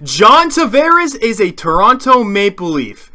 John Tavares is a Toronto Maple Leaf.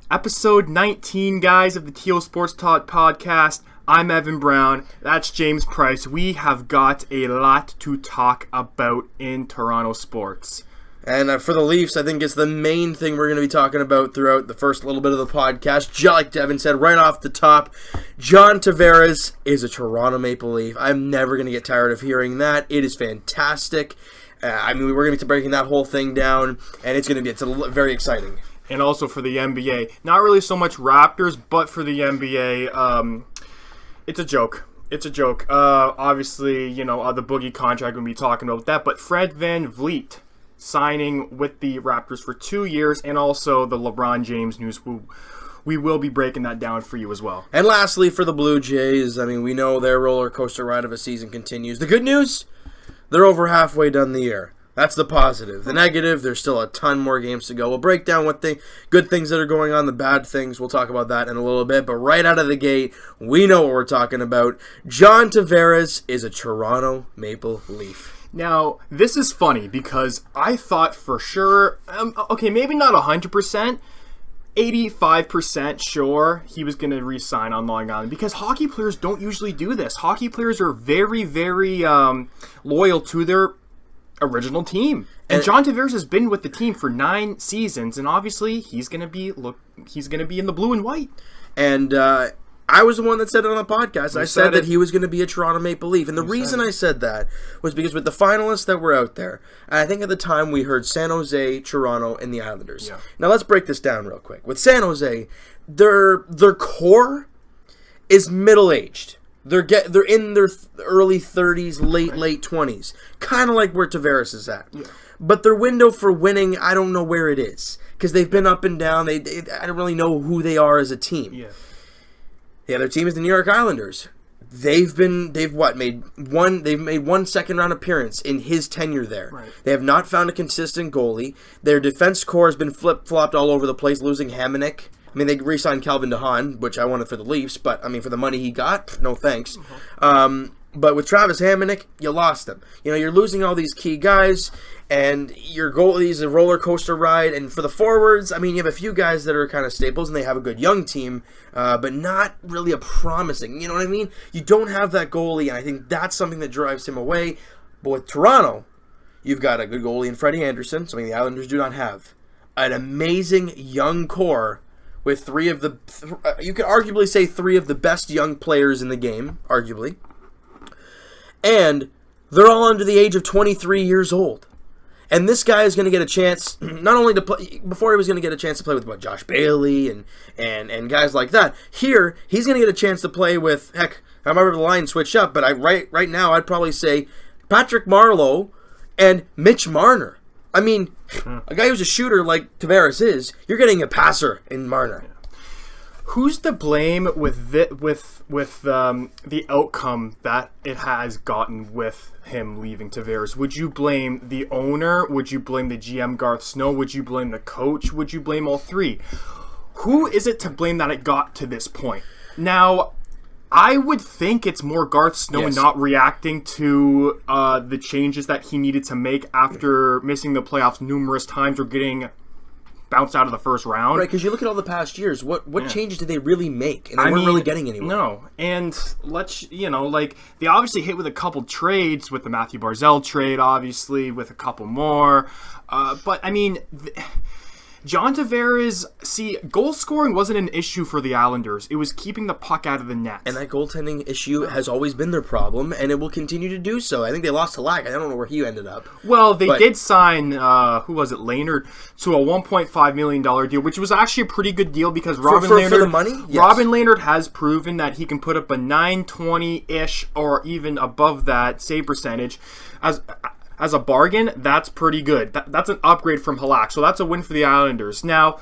Episode 19, guys, of the SportsTalk podcast. I'm Evan Brown. That's James Price. We have got a lot to talk about in Toronto sports. And for the Leafs, I think it's the main thing we're going to be talking about throughout the first little bit of the podcast. Like Evan said, right off the top, John Tavares is a Toronto Maple Leaf. I'm never going to get tired of hearing that. It is fantastic. We're going to be breaking that whole thing down, and it's very exciting. And also for the NBA, not really so much Raptors, but for the NBA, it's a joke. It's a joke. Obviously, the Boogie contract, we'll be talking about that, but Fred VanVleet signing with the Raptors for 2 years, and also the LeBron James news. We will be breaking that down for you as well. And lastly, for the Blue Jays, we know their roller coaster ride of a season continues. The good news, they're over halfway done the year. That's the positive. The negative, there's still a ton more games to go. We'll break down what the good things that are going on, the bad things. We'll talk about that in a little bit. But right out of the gate, we know what we're talking about. John Tavares is a Toronto Maple Leaf. Now, this is funny because I thought for sure, maybe not 100%, 85% sure he was going to re-sign on Long Island, because hockey players don't usually do this. Hockey players are very, very loyal to their original team. And John Tavares has been with the team for 9 seasons, and obviously he's going to be in the blue and white. And I was the one that said it on the podcast. I said that he was going to be a Toronto Maple Leaf. And the reason I said that was because with the finalists that were out there, I think at the time we heard San Jose, Toronto, and the Islanders. Yeah. Now let's break this down real quick. With San Jose, their core is middle-aged. They're in their early 30s, late 20s. Kind of like where Tavares is at. Yeah. But their window for winning, I don't know where it is. Because they've been up and down. I don't really know who they are as a team. Yeah. The other team is the New York Islanders. They've made one second round appearance in his tenure there. Right. They have not found a consistent goalie. Their defense core has been flip-flopped all over the place, losing Hamonic. They re-signed Calvin DeHaan, which I wanted for the Leafs, but for the money he got, no thanks. Mm-hmm. But with Travis Hamonic, you lost him. You're losing all these key guys, and your goalie's a roller coaster ride. And for the forwards, you have a few guys that are kind of staples, and they have a good young team, but not really a promising. You know what I mean? You don't have that goalie, and I think that's something that drives him away. But with Toronto, you've got a good goalie in Freddie Anderson, something the Islanders do not have. An amazing young core with you could arguably say 3 of the best young players in the game, arguably. And they're all under the age of 23 years old. And this guy is going to get a chance, not only to play, before he was going to get a chance to play with Josh Bailey and guys like that. Here, he's going to get a chance to play with, heck, I remember the line switched up, but right now I'd probably say Patrick Marleau and Mitch Marner. A guy who's a shooter like Tavares is, you're getting a passer in Marner. Who's to blame with the outcome that it has gotten with him leaving Tavares? Would you blame the owner? Would you blame the GM Garth Snow? Would you blame the coach? Would you blame all 3? Who is it to blame that it got to this point? Now, I would think it's more Garth Snow not reacting to the changes that he needed to make after missing the playoffs numerous times or getting bounced out of the first round. Right, because you look at all the past years, what changes did they really make? And they weren't really getting anywhere. No, and they obviously hit with a couple trades, with the Matthew Barzal trade, obviously, with a couple more. But John Tavares, goal scoring wasn't an issue for the Islanders. It was keeping the puck out of the net. And that goaltending issue has always been their problem, and it will continue to do so. I think they lost to Lack. I don't know where he ended up. Well, they did sign, Leonard, to a $1.5 million deal, which was actually a pretty good deal because Robin Leonard... For the money? Yes. Robin Leonard has proven that he can put up a .920-ish or even above that save percentage as a bargain. That's pretty good. That's an upgrade from Halak, so that's a win for the Islanders. Now,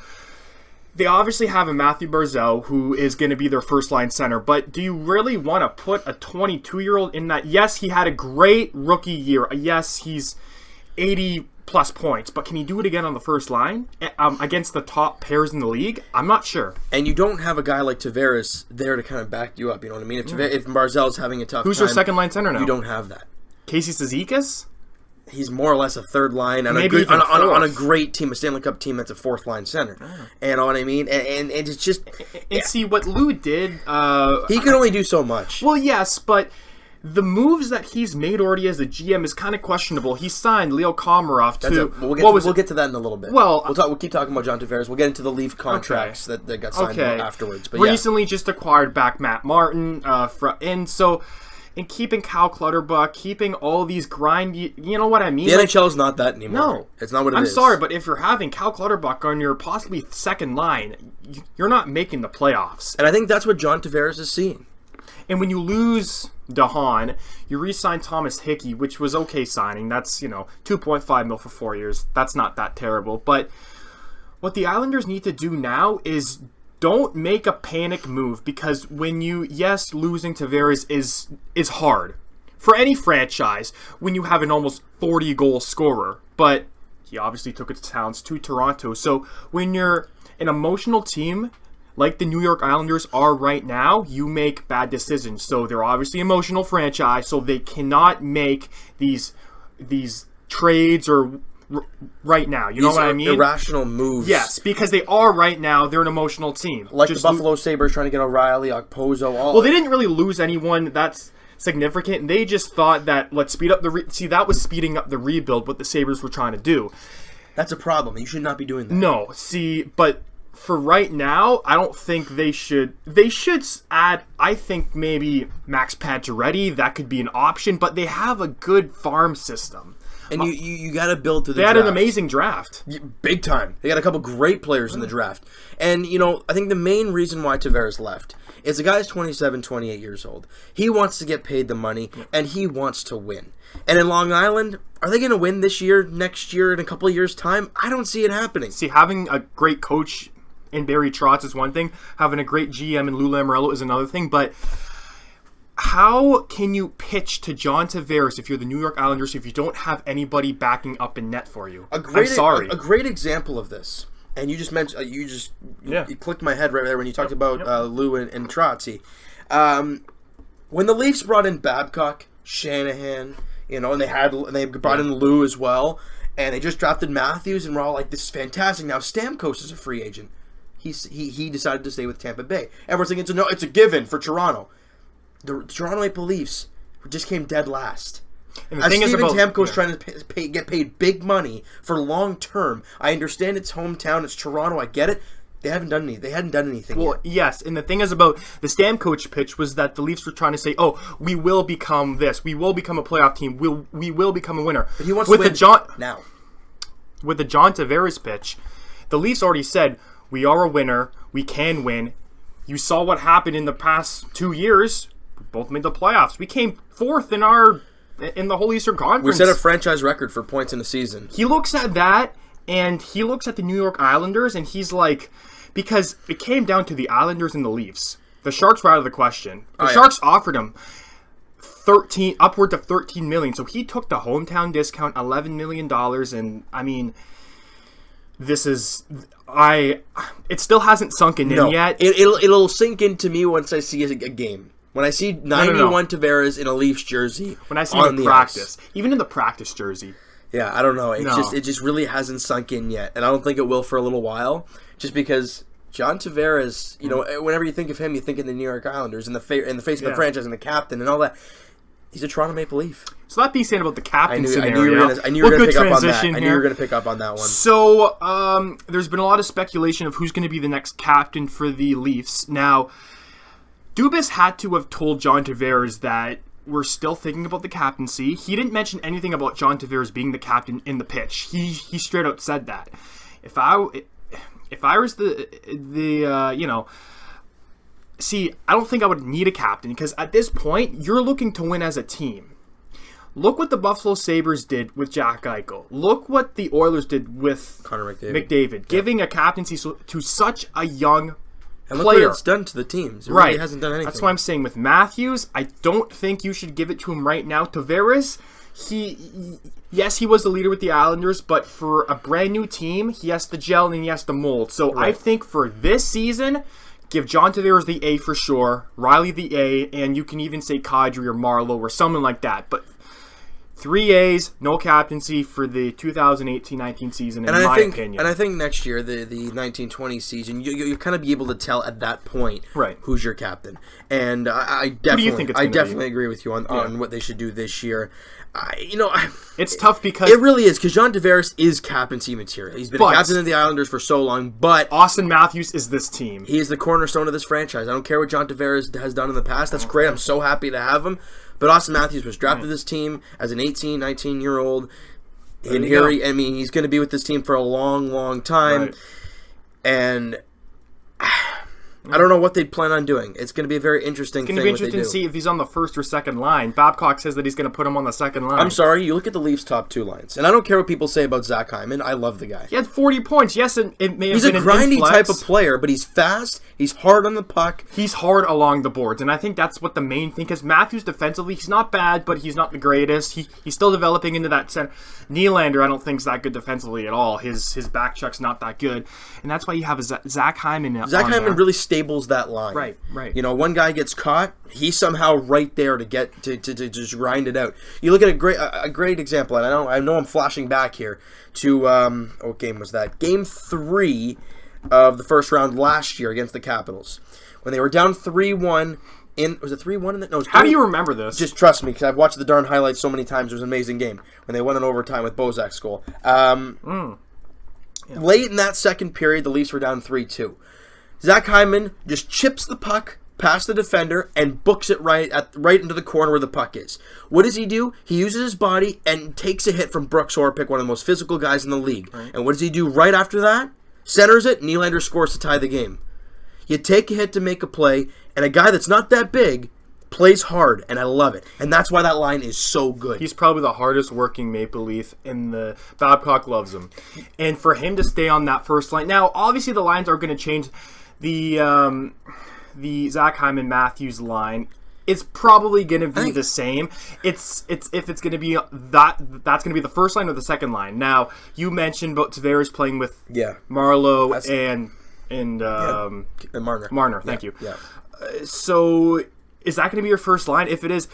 they obviously have a Matthew Barzal who is going to be their first-line center, but do you really want to put a 22-year-old in that? Yes, he had a great rookie year. Yes, he's 80-plus points, but can he do it again on the first line against the top pairs in the league? I'm not sure. And you don't have a guy like Tavares there to kind of back you up, you know what I mean? If Barzal's having a tough time... Who's your second-line center now? You don't have that. Casey Cizikas? he's more or less a third line on Maybe on a great team, a Stanley Cup team that's a fourth line center. You know what I mean? And it's just see what Lou did. He can only do so much. Well, yes, but the moves that he's made already as a GM is kind of questionable. He signed Leo Komarov to. We'll get to that in a little bit. Well, we'll keep talking about John Tavares. We'll get into the Leaf contracts that got signed afterwards. But recently just acquired back Matt Martin, and keeping Cal Clutterbuck, keeping all these grindy, you know what I mean? The NHL is not that anymore. No. It's not what it is. I'm sorry, but if you're having Cal Clutterbuck on your possibly second line, you're not making the playoffs. And I think that's what John Tavares is seeing. And when you lose DeHaan, you re-sign Thomas Hickey, which was okay signing. That's, $2.5 million for 4 years. That's not that terrible. But what the Islanders need to do now is don't make a panic move, because losing Tavares is hard for any franchise when you have an almost 40-goal scorer. But he obviously took his talents to Toronto. So when you're an emotional team like the New York Islanders are right now, you make bad decisions. So they're obviously an emotional franchise, so they cannot make these trades or right now. You know what I mean? Irrational moves. Yes, because they are right now. They're an emotional team. Like the Buffalo Sabres trying to get O'Reilly, Okposo, all. Well, they didn't really lose anyone that's significant. And they just thought that let's speed up that was speeding up the rebuild, what the Sabres were trying to do. That's a problem. You should not be doing that. No, but for right now, I don't think they should. They should add, I think, maybe Max Pacioretty. That could be an option, but they have a good farm system. And you got to build to the draft. They had an amazing draft. Big time. They got a couple great players in the draft. And, I think the main reason why Tavares left is the guy's 27, 28 years old. He wants to get paid the money, and he wants to win. And in Long Island, are they going to win this year, next year, in a couple of years' time? I don't see it happening. See, having a great coach in Barry Trotz is one thing. Having a great GM in Lou Lamoriello is another thing. But how can you pitch to John Tavares if you're the New York Islanders if you don't have anybody backing up in net for you? I'm sorry. A great example of this, and you just mentioned, you clicked my head right there when you talked about Lou and Trotzy. When the Leafs brought in Babcock, Shanahan, and they brought in Lou as well, and they just drafted Matthews, and we're all like, this is fantastic. Now Stamkos is a free agent. He decided to stay with Tampa Bay. Everyone's thinking it's a given for Toronto. The Toronto Maple Leafs just came dead last. And the thing is about Stamkos trying to get paid big money for long term. I understand it's hometown, it's Toronto. I get it. They hadn't done anything yet. Yes, and the thing is about the Stamkos pitch was that the Leafs were trying to say, "Oh, we will become this. We will become a playoff team. We will become a winner." But he wants to win now. With the John Tavares pitch, the Leafs already said, "We are a winner. We can win." You saw what happened in the past 2 years. We both made the playoffs. We came fourth in the whole Eastern Conference. We set a franchise record for points in a season. He looks at that, and he looks at the New York Islanders, and he's like, because it came down to the Islanders and the Leafs. The Sharks were out of the question. The Sharks offered him upwards of $13 million. So he took the hometown discount, $11 million, and I mean, it still hasn't sunk in yet. It'll sink into me once I see a game. When I see 91 Tavares in a Leafs jersey, when I see him in practice, even in the practice jersey. Yeah, I don't know. It just really hasn't sunk in yet, and I don't think it will for a little while. Just because John Tavares, whenever you think of him, you think of the New York Islanders and the face of the franchise and the captain and all that. He's a Toronto Maple Leaf. So that being said about the captain scenario, I knew you were going to pick up on that. I knew you were going to pick up on that one. So there's been a lot of speculation of who's going to be the next captain for the Leafs. Now, Dubas had to have told John Tavares that we're still thinking about the captaincy. He didn't mention anything about John Tavares being the captain in the pitch. He straight out said that. If I was see, I don't think I would need a captain because at this point, you're looking to win as a team. Look what the Buffalo Sabres did with Jack Eichel. Look what the Oilers did with Connor McDavid. Giving a captaincy to such a young and look what it's done to the teams. It really hasn't done anything. That's why I'm saying with Matthews, I don't think you should give it to him right now. Tavares, he was the leader with the Islanders, but for a brand new team, he has to gel and he has to mold. So I think for this season, give John Tavares the A for sure, Riley the A, and you can even say Kadri or Marlowe or someone like that. But 3 A's, no captaincy for the 2018-19 season, in my opinion. And I think next year, the 1920 season, you'll kind of be able to tell at that point who's your captain. And I definitely agree with you on what they should do this year. It's tough because it really is, because John Tavares is captaincy material. He's been a captain of the Islanders for so long, but Austin Matthews is this team. He is the cornerstone of this franchise. I don't care what John Tavares has done in the past. That's great. I'm so happy to have him. But Austin Matthews was drafted to this team as an 18, 19-year-old. And he's going to be with this team for a long, long time. Right. And I don't know what they plan on doing. It's going to be a very interesting thing. It's going to be interesting to see if he's on the first or second line. Babcock says that he's going to put him on the second line. I'm sorry, you look at the Leafs' top 2 lines, and I don't care what people say about Zach Hyman. I love the guy. He had 40 points. Yes, it may have been an influx. He's a grindy type of player, but he's fast. He's hard on the puck. He's hard along the boards, and I think that's what the main thing. Because Matthews defensively, he's not bad, but he's not the greatest. He's still developing into that center. Nylander, I don't think is that good defensively at all. His back check's not that good, and that's why you have Zach Hyman. Zach Hyman really stables that line. Right. You know, one guy gets caught, he's somehow right there to get to just grind it out. You look at a great example, and I know I'm flashing back here to what game was that? Game 3 of the first round last year against the Capitals, when they were down 3-1. Was it 3-1 in that? No. How do you remember this? Just trust me, because I've watched the darn highlights so many times. It was an amazing game when they won in overtime with Bozak's goal. Late in that second period, the Leafs were down 3-2. Zach Hyman just chips the puck past the defender and books it right into the corner where the puck is. What does he do? He uses his body and takes a hit from Brooks Orpik, one of the most physical guys in the league. Right. And what does he do right after that? Centers it, Nylander scores to tie the game. You take a hit to make a play, and a guy that's not that big plays hard, and I love it. And that's why that line is so good. He's probably the hardest working Maple Leaf, and the Babcock loves him. And for him to stay on that first line, now obviously the lines are going to change. The Zach Hyman Matthews line, it's probably going to be the same. It's if it's going to be that's going to be the first line or the second line. Now you mentioned about Tavares playing with Marleau and Marner. Thank you. Yeah. So is that going to be your first line? If it is,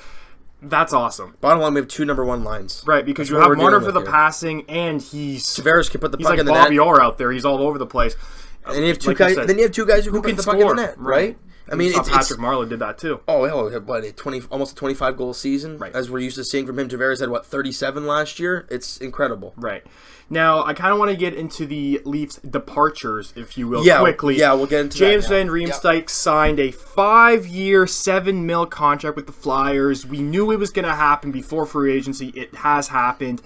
that's awesome. Bottom line, we have 2 number 1 lines. Right, because you have Marner for the passing, and Tavares can put the puck in the net. He's like Bobby net. Orr out there. He's all over the place. And you have two guys. Then you have 2 guys who can put the puck in the net, right? I mean, Patrick Marleau did that too. Almost a 25-goal season, as we're used to seeing from him. Tavares had 37 last year. It's incredible. Right. Now, I kind of want to get into the Leafs' departures, if you will, quickly. Yeah, we'll get into James Van Riemsdyk signed a 5-year, $7 million contract with the Flyers. We knew it was going to happen before free agency. It has happened.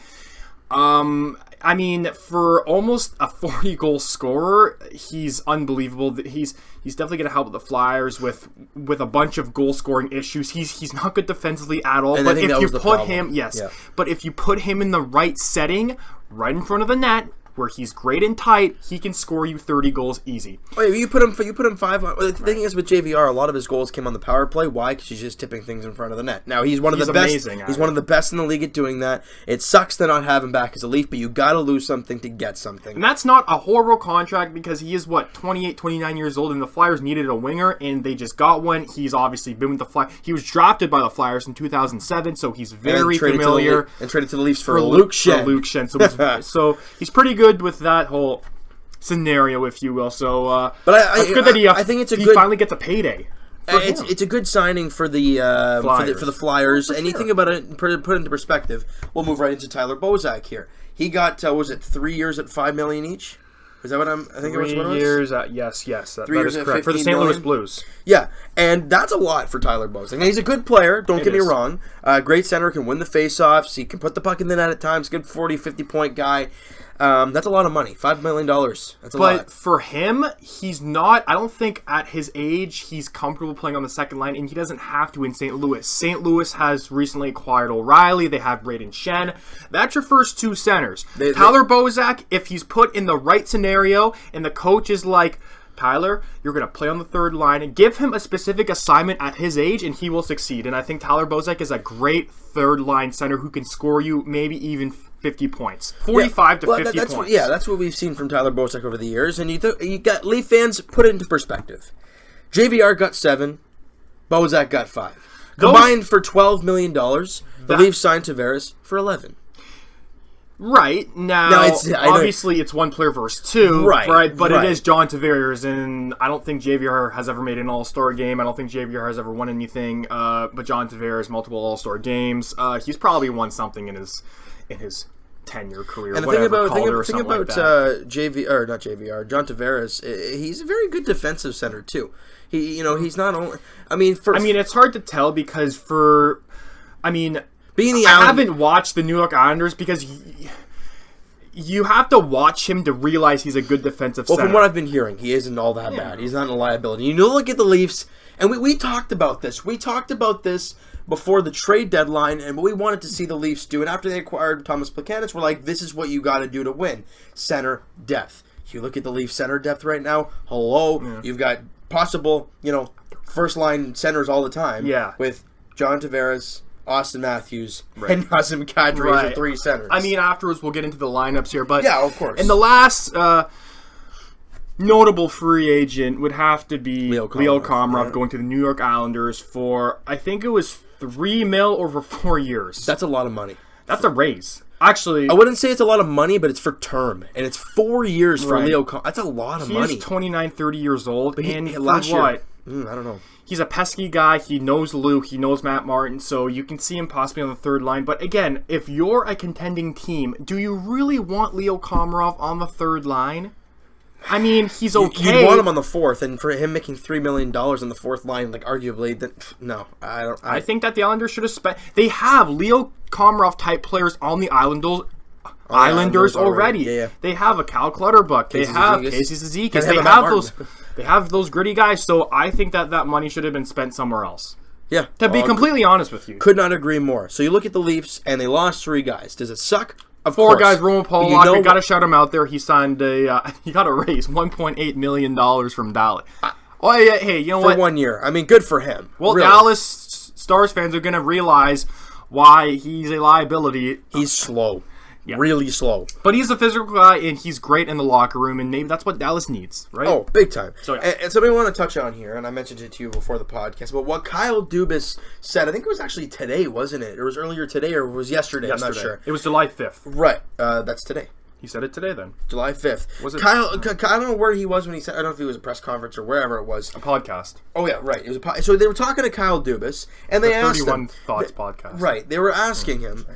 I mean, for almost a 40-goal scorer, he's unbelievable. He's definitely going to help the Flyers with a bunch of goal-scoring issues. He's not good defensively at all. But if you put him, but if you put him in the right setting, right in front of the net, where he's great and tight, he can score you 30 goals easy. Oh, yeah, you put him 5 on. The thing is with JVR, a lot of his goals came on the power play. Why? Because he's just tipping things in front of the net. Now he's one of the best. Amazing, he's one of the best in the league at doing that. It sucks to not have him back as a Leaf, but you got to lose something to get something. And that's not a horrible contract because he is 28, 29 years old, and the Flyers needed a winger, and they just got one. He's obviously been with the Flyers. He was drafted by the Flyers in 2007, so he's very familiar. And traded to the Leafs for Luke Schenn. So he's pretty good with that whole scenario, if you will. So, but it's good that I think he finally gets a payday. It's a good signing for the for the Flyers. And you think about it, put it into perspective. We'll move right into Tyler Bozak here. He got 3 years at $5 million each. Is that what I think? 3 years at yes. That is correct for the St. Louis Blues. Yeah, and that's a lot for Tyler Bozak. Now, he's a good player. Don't get me wrong. Great center, can win the faceoffs. He can put the puck in the net at times. Good 40, 50-point guy. That's a lot of money. $5 million. That's a lot. But for him, he's not. I don't think at his age he's comfortable playing on the second line, and he doesn't have to in St. Louis. St. Louis has recently acquired O'Reilly. They have Braden Shen. That's your first 2 centers. Tyler Bozak, if he's put in the right scenario, and the coach is like, Tyler, you're going to play on the third line, and give him a specific assignment at his age, and he will succeed. And I think Tyler Bozak is a great third line center who can score you maybe even 50 points, 45 to 50 points. That's what we've seen from Tyler Bozak over the years. And you got Leaf fans, put it into perspective. JVR got 7, Bozak got 5. Combined for $12 million, the Leafs signed Tavares for $11. Right. Now obviously it's one player versus two, right? But it is John Tavares, and I don't think JVR has ever made an All-Star game. I don't think JVR has ever won anything. But John Tavares, multiple All-Star games. He's probably won something in his tenure career. And the thing about John Tavares, he's a very good defensive center too. He's not only. I mean, it's hard to tell because being the I haven't watched the New York Islanders because you have to watch him to realize he's a good defensive center. Well, from what I've been hearing, he isn't all that bad. He's not a liability. Look at the Leafs, and we talked about this. We talked about this before the trade deadline, and what we wanted to see the Leafs do. And after they acquired Thomas Plekanec, we're like, this is what you got to do to win. Center depth. You look at the Leafs center depth right now. You've got possible, first-line centers all the time. Yeah. With John Tavares, Austin Matthews, and Nazem Kadri as your three centers. Afterwards we'll get into the lineups here, but yeah, of course. And the last notable free agent would have to be Leo Komarov going to the New York Islanders for, I think it was $3 million over 4 years. That's a lot of money. That's a raise. Actually, I wouldn't say it's a lot of money, but it's for term, and it's 4 years for Leo Komarov. That's a lot of money. He's 29, 30 years old, but and last year, I don't know. He's a pesky guy. He knows Luke. He knows Matt Martin. So you can see him possibly on the third line. But again, if you're a contending team, do you really want Leo Komarov on the third line? He's okay. You'd want him on the fourth, and for him making $3 million on the fourth line, arguably, no, I don't. I think that the Islanders should have spent. They have Leo Komarov type players on the Islanders already. Yeah. They have a Cal Clutterbuck. They have Casey Cizikas. They have those gritty guys. So I think that money should have been spent somewhere else. Yeah. To be completely honest with you. Could not agree more. So you look at the Leafs, and they lost 3 guys. Does it suck? Of Four course. guys, Roman Polak, we got to shout him out there. He signed he got a raise, $1.8 million from Dallas. Hey, you know what? For 1 year. Good for him. Well, really. Dallas Stars fans are going to realize why he's a liability. He's slow. Yeah. Really slow. But he's a physical guy, and he's great in the locker room, and maybe that's what Dallas needs, right? Oh, big time. So, yeah. And something I want to touch on here, and I mentioned it to you before the podcast, but what Kyle Dubas said, I think it was actually today, wasn't it? It was earlier today, or it was yesterday. I'm not sure. It was July 5th. Right. That's today. He said it today, then. July 5th. Was it? Kyle, I don't know where he was when he said, I don't know if it was a press conference or wherever it was. A podcast. Oh, yeah, right. It was so they were talking to Kyle Dubas, and they asked him. 31 Thoughts podcast. Right. They were asking him,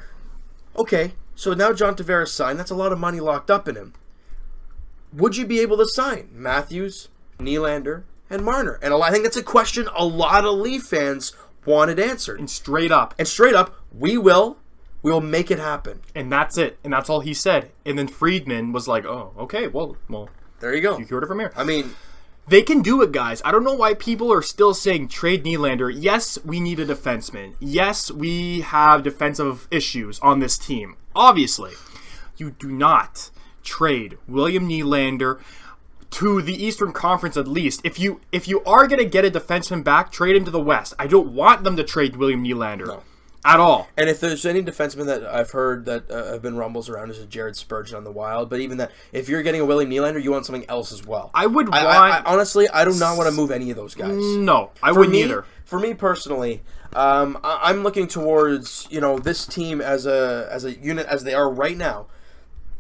okay, so now John Tavares signed. That's a lot of money locked up in him. Would you be able to sign Matthews, Nylander, and Marner? And I think that's a question a lot of Leaf fans wanted answered. And straight up, we will make it happen. And that's it. And that's all he said. And then Friedman was like, oh, okay, well, there you go. You heard it from here. They can do it, guys. I don't know why people are still saying trade Nylander. Yes, we need a defenseman. Yes, we have defensive issues on this team. Obviously, you do not trade William Nylander to the Eastern Conference at least. If you are going to get a defenseman back, trade him to the West. I don't want them to trade William Nylander at all. And if there's any defenseman that I've heard that have been rumbles around is a Jared Spurgeon on the Wild, but even that, if you're getting a William Nylander, you want something else as well. I would want... honestly, I do not want to move any of those guys. No, I wouldn't either. For me personally, I'm looking towards this team as a unit as they are right now.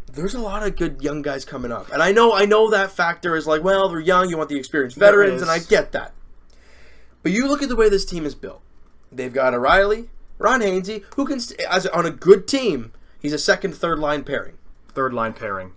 There's a lot of good young guys coming up, and I know that factor is like, well, they're young. You want the experienced veterans, and I get that. But you look at the way this team is built. They've got O'Reilly, Ron Hainsey, who can on a good team, he's a second, third line pairing. Third line pairing.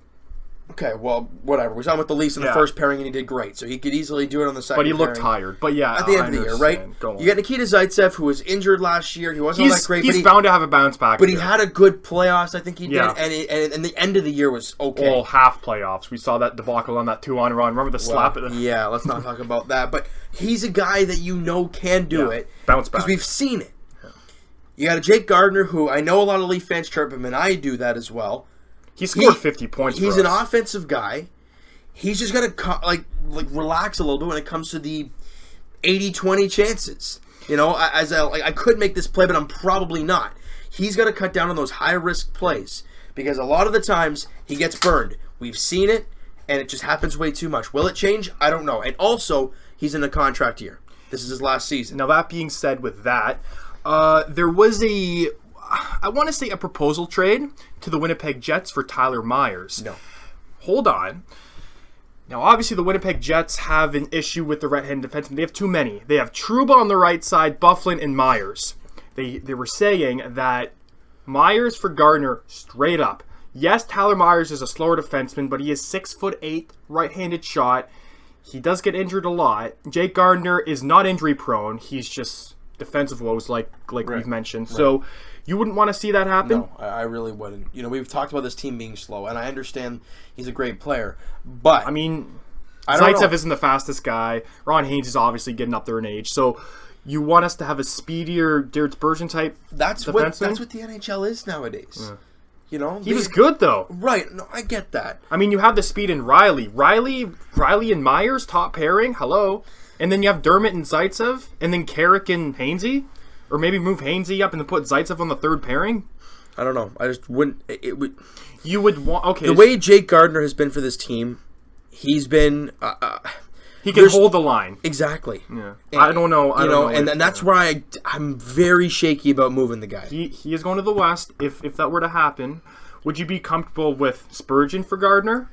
Okay, well, whatever. We saw him with the Leafs in the first pairing, and he did great. So he could easily do it on the second. But he looked tired. But yeah, at the end of the year, right? You got Nikita Zaitsev, who was injured last year. He wasn't all that great. He's bound to have a bounce back. But he had a good playoffs. I think he did, and the end of the year was okay. Well, half playoffs. We saw that debacle on that 2-on run. Remember the slap? Yeah, let's not talk about that. But he's a guy that can do it. Bounce back. Because we've seen it. You got a Jake Gardner, who I know a lot of Leaf fans chirp him, and I do that as well. He scored 50 points. He's an offensive guy. He's just got to relax a little bit when it comes to the 80-20 chances. I could make this play, but I'm probably not. He's got to cut down on those high-risk plays because a lot of the times he gets burned. We've seen it, and it just happens way too much. Will it change? I don't know. And also, he's in a contract year. This is his last season. Now, that being said with that, there was I want to say a proposal trade to the Winnipeg Jets for Tyler Myers. No. Hold on. Now, obviously, the Winnipeg Jets have an issue with the right-handed defensemen. They have too many. They have Trouba on the right side, Byfuglien, and Myers. They were saying that Myers for Gardner, straight up. Yes, Tyler Myers is a slower defenseman, but he is 6'8", right-handed shot. He does get injured a lot. Jake Gardner is not injury-prone. He's just defensive woes, like we've mentioned. Right. So you wouldn't want to see that happen? No, I really wouldn't. We've talked about this team being slow, and I understand he's a great player, but... I mean, Zaitsev isn't the fastest guy. Ron Haynes is obviously getting up there in age, so you want us to have a speedier Jared Spurgeon type defenseman? That's what the NHL is nowadays. Yeah. He was good, though. Right. No, I get that. I mean, you have the speed in Riley. Riley and Myers, top pairing. Hello. And then you have Dermott and Zaitsev, and then Carrick and Hainsey. Or maybe move Hainsey up and then put Zaitsev on the third pairing. I don't know. I just wouldn't. You would want. Okay. The way Jake Gardner has been for this team, he's been. He can hold the line. Exactly. Yeah. I don't know. I don't know. And that's why I'm very shaky about moving the guy. He is going to the West. If that were to happen, would you be comfortable with Spurgeon for Gardner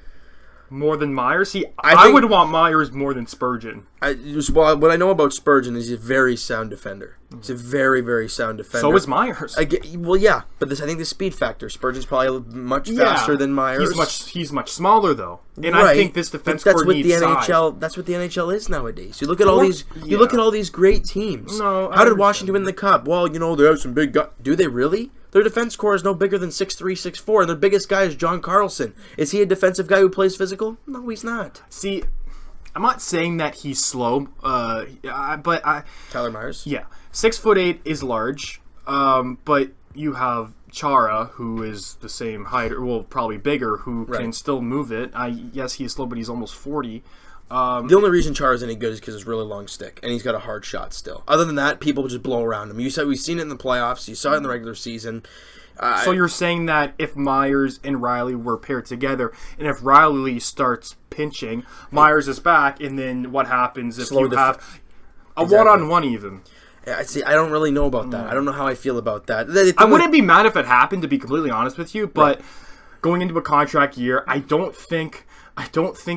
more than Myers? See, I would want Myers more than Spurgeon. What I know about Spurgeon is he's a very sound defender. He's a very, very sound defender. So is Myers. Yeah, but I think the speed factor. Spurgeon's probably much faster than Myers. He's much smaller though, and I think this defense core needs size. That's what the NHL is nowadays. You look at all these. You look at all these great teams. How did Washington win the Cup? Well, they have some big guys. Do they really? Their defense core is no bigger than 6'3", 6'4", and their biggest guy is John Carlson. Is he a defensive guy who plays physical? No, he's not. See, I'm not saying that he's slow, but Tyler Myers? Yeah. 6'8" is large, but you have Chara, who is the same height, or well, probably bigger, who can still move it. Yes, he is slow, but he's almost 40. The only reason Chara's any good is because it's really long stick, and he's got a hard shot still. Other than that, people just blow around him. We've seen it in the playoffs. You saw it in the regular season. So you're saying that if Myers and Riley were paired together, and if Riley starts pinching, Myers is back, and then what happens if you have a one-on-one even? I don't really know about that. I don't know how I feel about that. I wouldn't be mad if it happened, to be completely honest with you, but going into a contract year, I don't think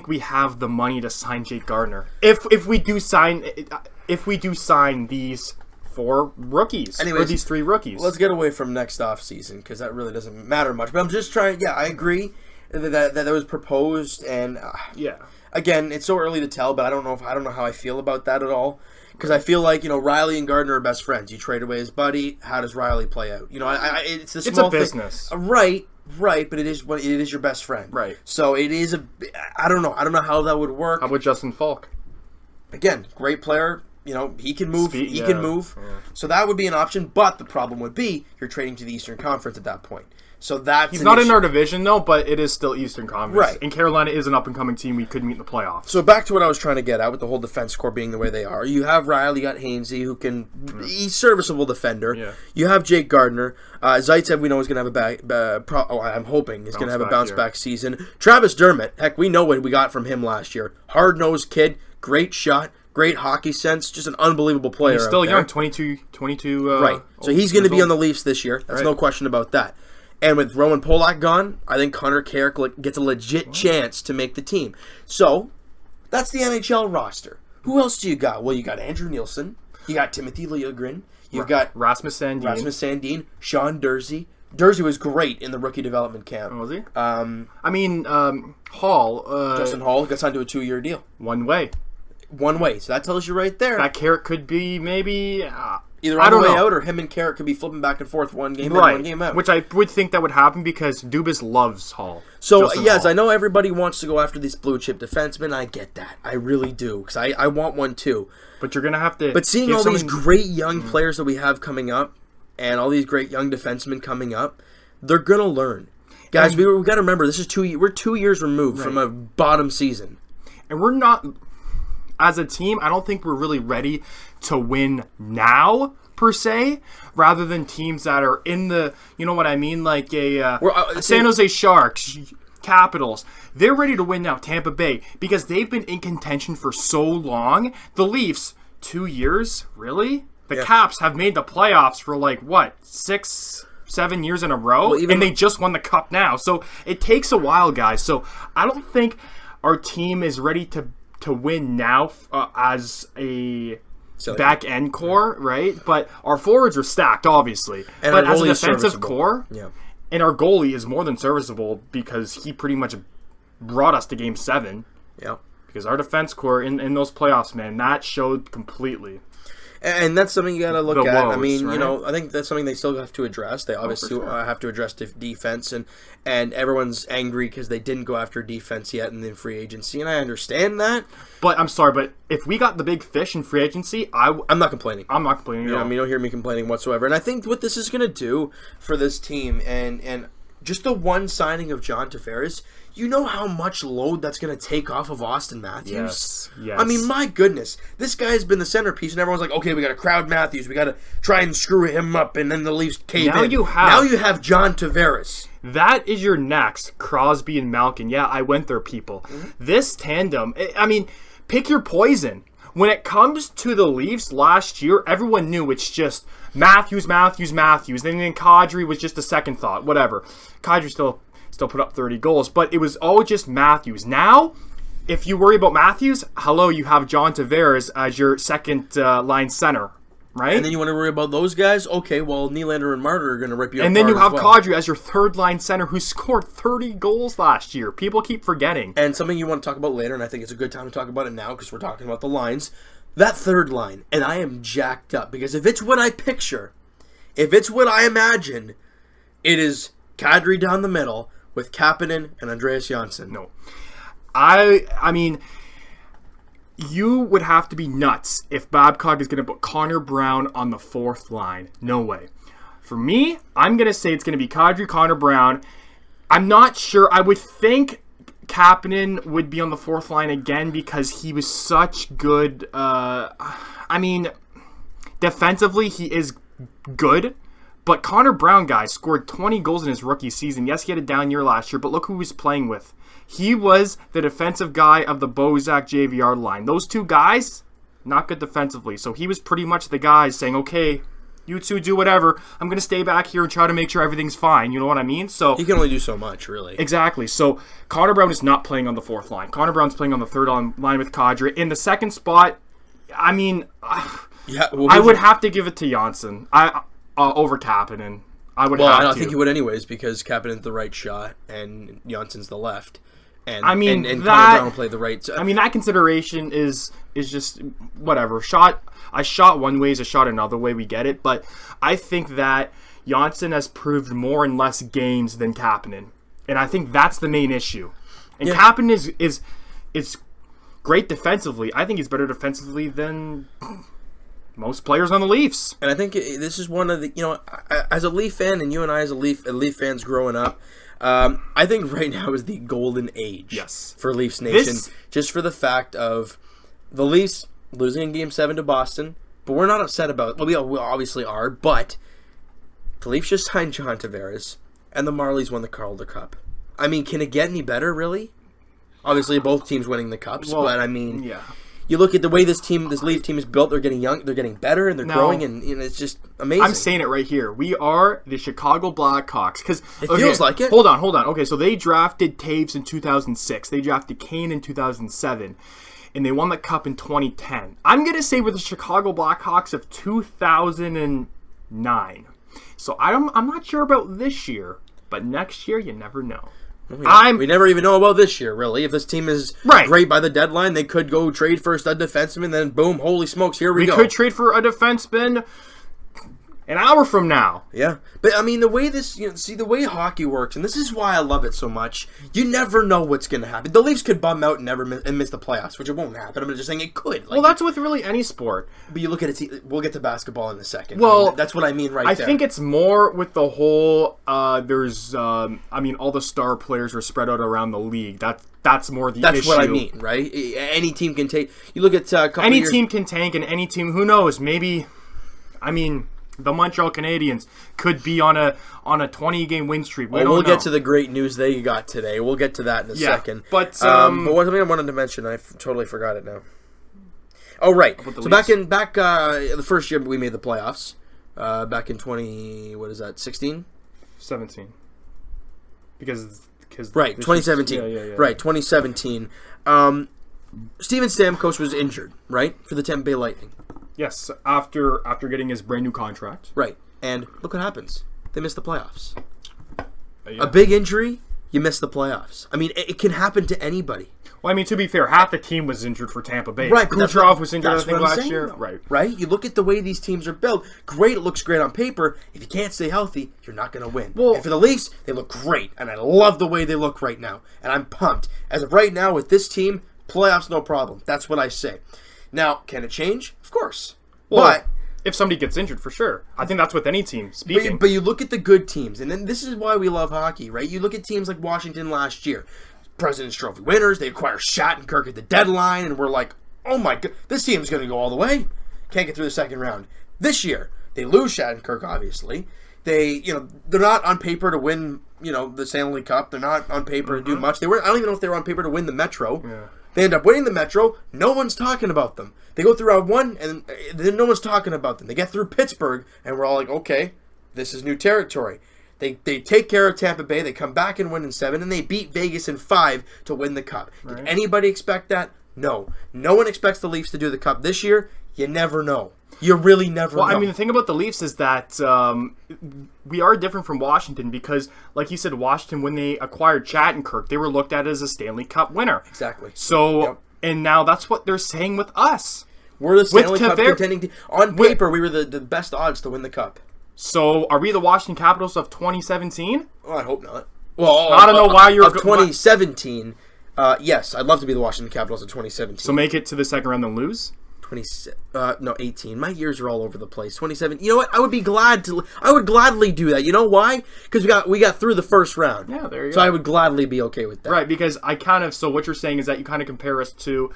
we have the money to sign Jake Gardner. If we do sign these 4 rookies, or these 3 rookies. Let's get away from next offseason because that really doesn't matter much. But I'm just trying. Yeah, I agree that was proposed, and again, it's so early to tell. But I don't know how I feel about that at all. Because I feel like Riley and Gardner are best friends. You trade away his buddy. How does Riley play out? It's the small thing. It's a business, right? But it is your best friend, right? So it is I don't know how that would work. How about Justin Falk? Again, great player. He can move. He can move. Yeah. So that would be an option. But the problem would be you're trading to the Eastern Conference at that point. So he's not in our division though, but it is still Eastern Conference. Right. And Carolina is an up and coming team we could meet in the playoffs. So back to what I was trying to get at with the whole defense core being the way they are. You have Riley, you got Hainsey, who can he's serviceable defender. Yeah. You have Jake Gardner. Zaitsev we know is going to have I'm hoping he's going to have a bounce back season. Travis Dermott, heck, we know what we got from him last year. Hard nosed kid, great shot. Great hockey sense, just an unbelievable player. He's still young, 22. Right. So he's going to be on the Leafs this year. There's no question about that. And with Roman Polak gone, I think Connor Carrick gets a legit chance to make the team. So that's the NHL roster. Who else do you got? Well, you got Andrew Nielsen. You got Timothy Liljegren. You've got Rasmus Sandin. Sean Durzi. Durzi was great in the rookie development camp. Oh, was he? Hall. Justin Hall got signed to a 2-year deal. One way. So that tells you right there. That Carrick could be maybe either on the way out or him and Carrick could be flipping back and forth one game in, one game out. Which I would think that would happen because Dubas loves Hall. So, yes, I know everybody wants to go after these blue chip defensemen. I get that. I really do because I want one too. But you're going to have to... But seeing all these great young players that we have coming up and all these great young defensemen coming up, they're going to learn. Guys, we've got to remember, we're 2 years removed from a bottom season. And we're not... As a team, I don't think we're really ready to win now, per se, rather than teams that are in the, you know what I mean, like San Jose Sharks, Capitals. They're ready to win now, Tampa Bay, because they've been in contention for so long. The Leafs, 2 years? Really? The Caps have made the playoffs for 6-7 years in a row, and they just won the cup now. So it takes a while, guys. So I don't think our team is ready to win now as a back end core, right? But our forwards are stacked, obviously. And but our as a goalie is defensive core, and our goalie is more than serviceable because he pretty much brought us to Game 7. Yeah. Because our defense core in those playoffs, man, that showed completely. And that's something you got to look at. Woes, I mean, right? I think that's something they still have to address. They obviously have to address defense, and everyone's angry because they didn't go after defense yet in the free agency, and I understand that. But I'm sorry, but if we got the big fish in free agency, I'm not complaining. I'm not complaining at all. I mean, you don't hear me complaining whatsoever. And I think what this is going to do for this team, and just the one signing of John Tavares, you know how much load that's going to take off of Austin Matthews? Yes. I mean, my goodness. This guy's been the centerpiece, and everyone's like, okay, we got to crowd Matthews. We got to try and screw him up, and then the Leafs cave in. Now you have John Tavares. That is your next, Crosby and Malkin. Yeah, I went there, people. Mm-hmm. This tandem, I mean, pick your poison. When it comes to the Leafs last year, everyone knew it's just Matthews. Then Kadri was just a second thought. Whatever. Kadri still put up 30 goals, but it was all just Matthews. Now, if you worry about Matthews, you have John Tavares as your second line center, right? And then you want to worry about those guys? Okay, well, Nylander and Marner are going to rip you apart. And then you have Kadri as your third line center who scored 30 goals last year. People keep forgetting. And something you want to talk about later, and I think it's a good time to talk about it now because we're talking about the lines. That third line, and I am jacked up because if it's what I picture, if it's what I imagine, it is Kadri down the middle with Kapanen and Andreas Johnsson. No. I mean, you would have to be nuts if Babcock is going to put Connor Brown on the fourth line. No way. For me, I'm going to say it's going to be Kadri, Connor Brown. I'm not sure. I would think Kapanen would be on the fourth line again because he was such good. Defensively, he is good. But Connor Brown, guys, scored 20 goals in his rookie season. Yes, he had a down year last year, but look who he was playing with. He was the defensive guy of the Bozak JVR line. Those two guys, not good defensively. So he was pretty much the guy saying, okay, you two do whatever. I'm going to stay back here and try to make sure everything's fine. You know what I mean? So he can only do so much, really. Exactly. So Connor Brown is not playing on the fourth line. Connor Brown's playing on the third line with Kadri. In the second spot, I mean, I would have to give it to Johnsson. Over Kapanen. I think you would anyways because Kapanen's the right shot and Johnsson's the left. And Connor Brown will play the right. I mean, that consideration is just whatever. I shot one way is a shot another way. We get it, but I think that Johnsson has proved more in less games than Kapanen, and I think that's the main issue. And Kapanen is great defensively. I think he's better defensively than most players on the Leafs. And I think this is one of the, as a Leaf fan, and you and I as Leaf fans growing up, I think right now is the golden age for Leafs Nation. Just for the fact of the Leafs losing in Game 7 to Boston, but we're not upset about it. Well, we obviously are, but the Leafs just signed John Tavares, and the Marlies won the Calder Cup. I mean, can it get any better, really? Obviously, both teams winning the Cups, but I mean... Yeah. You look at the way this Leaf team is built, they're getting young, they're getting better, and they're growing, and it's just amazing. I'm saying it right here. We are the Chicago Blackhawks. It feels like it. Hold on. Okay, so they drafted Taves in 2006. They drafted Kane in 2007. And they won the Cup in 2010. I'm going to say we're the Chicago Blackhawks of 2009. So I'm not sure about this year, but next year, you never know. We never even know about this year, really. If this team is great by the deadline, they could go trade for a stud defenseman, then boom, holy smokes, here we go. We could trade for a defenseman an hour from now. Yeah. But, I mean, the way the way hockey works, and this is why I love it so much, you never know what's going to happen. The Leafs could bum out and miss the playoffs, which it won't happen. I'm just saying it could. Well, that's with really any sport. But you look at it, we'll get to basketball in a second. Well, that's what I mean there. I think it's more with the whole, all the star players are spread out around the league. That's more the issue. That's what I mean, right? Any team can take, you look at any team can tank, and any team, who knows, maybe, the Montreal Canadiens could be on a 20-game win streak. We'll get to the great news they got today. We'll get to that in a second. But what something I wanted to mention, I totally forgot it now. Oh, right. With the So Leafs. back the first year we made the playoffs, back in 16? 17. Because Right, 2017. Yeah. Right, 2017. Steven Stamkos was injured, right, for the Tampa Bay Lightning. Yes, after getting his brand new contract. Right, and look what happens. They missed the playoffs. Yeah. A big injury, you miss the playoffs. I mean, it can happen to anybody. Well, I mean, to be fair, half the team was injured for Tampa Bay. Right, but Kucherov was injured, I that's think, what I'm last saying, year. though. Right. You look at the way these teams are built. Great, it looks great on paper. If you can't stay healthy, you're not going to win. Well, and for the Leafs, they look great, and I love the way they look right now. And I'm pumped. As of right now, with this team, playoffs, no problem. That's what I say. Now, can it change? Of course. Well, But if somebody gets injured, for sure. I think that's with any team, speaking. But you look at the good teams, and then this is why we love hockey, right? You look at teams like Washington last year. President's Trophy winners, they acquire Shattenkirk at the deadline, and we're like, oh my god, this team's going to go all the way. Can't get through the second round. This year, they lose Shattenkirk, obviously. They're not on paper to win, the Stanley Cup. They're not on paper to do much. I don't even know if they were on paper to win the Metro. Yeah. They end up winning the Metro. No one's talking about them. They go through round one, and then no one's talking about them. They get through Pittsburgh, and we're all like, okay, this is new territory. They take care of Tampa Bay. They come back and win in 7, and they beat Vegas in 5 to win the Cup. Right. Did anybody expect that? No. No one expects the Leafs to do the Cup this year. You never know. You really never know. I mean, the thing about the Leafs is that we are different from Washington because, like you said, Washington, when they acquired Shattenkirk, they were looked at as a Stanley Cup winner. Exactly. So, Yep. and now that's what they're saying with us. We're the Stanley Cup Tavares- contending team. On paper, we were the best odds to win the Cup. So, are we the Washington Capitals of 2017? Well, I hope not. Well, I don't know why you're... Of 2017, yes, I'd love to be the Washington Capitals of 2017. So make it to the second round and lose? 18. My years are all over the place. 27. You know what? I would gladly do that. You know why? Because we got through the first round. Yeah, there you So go. I would gladly be okay with that. Right, because so what you're saying is that you kind of compare us to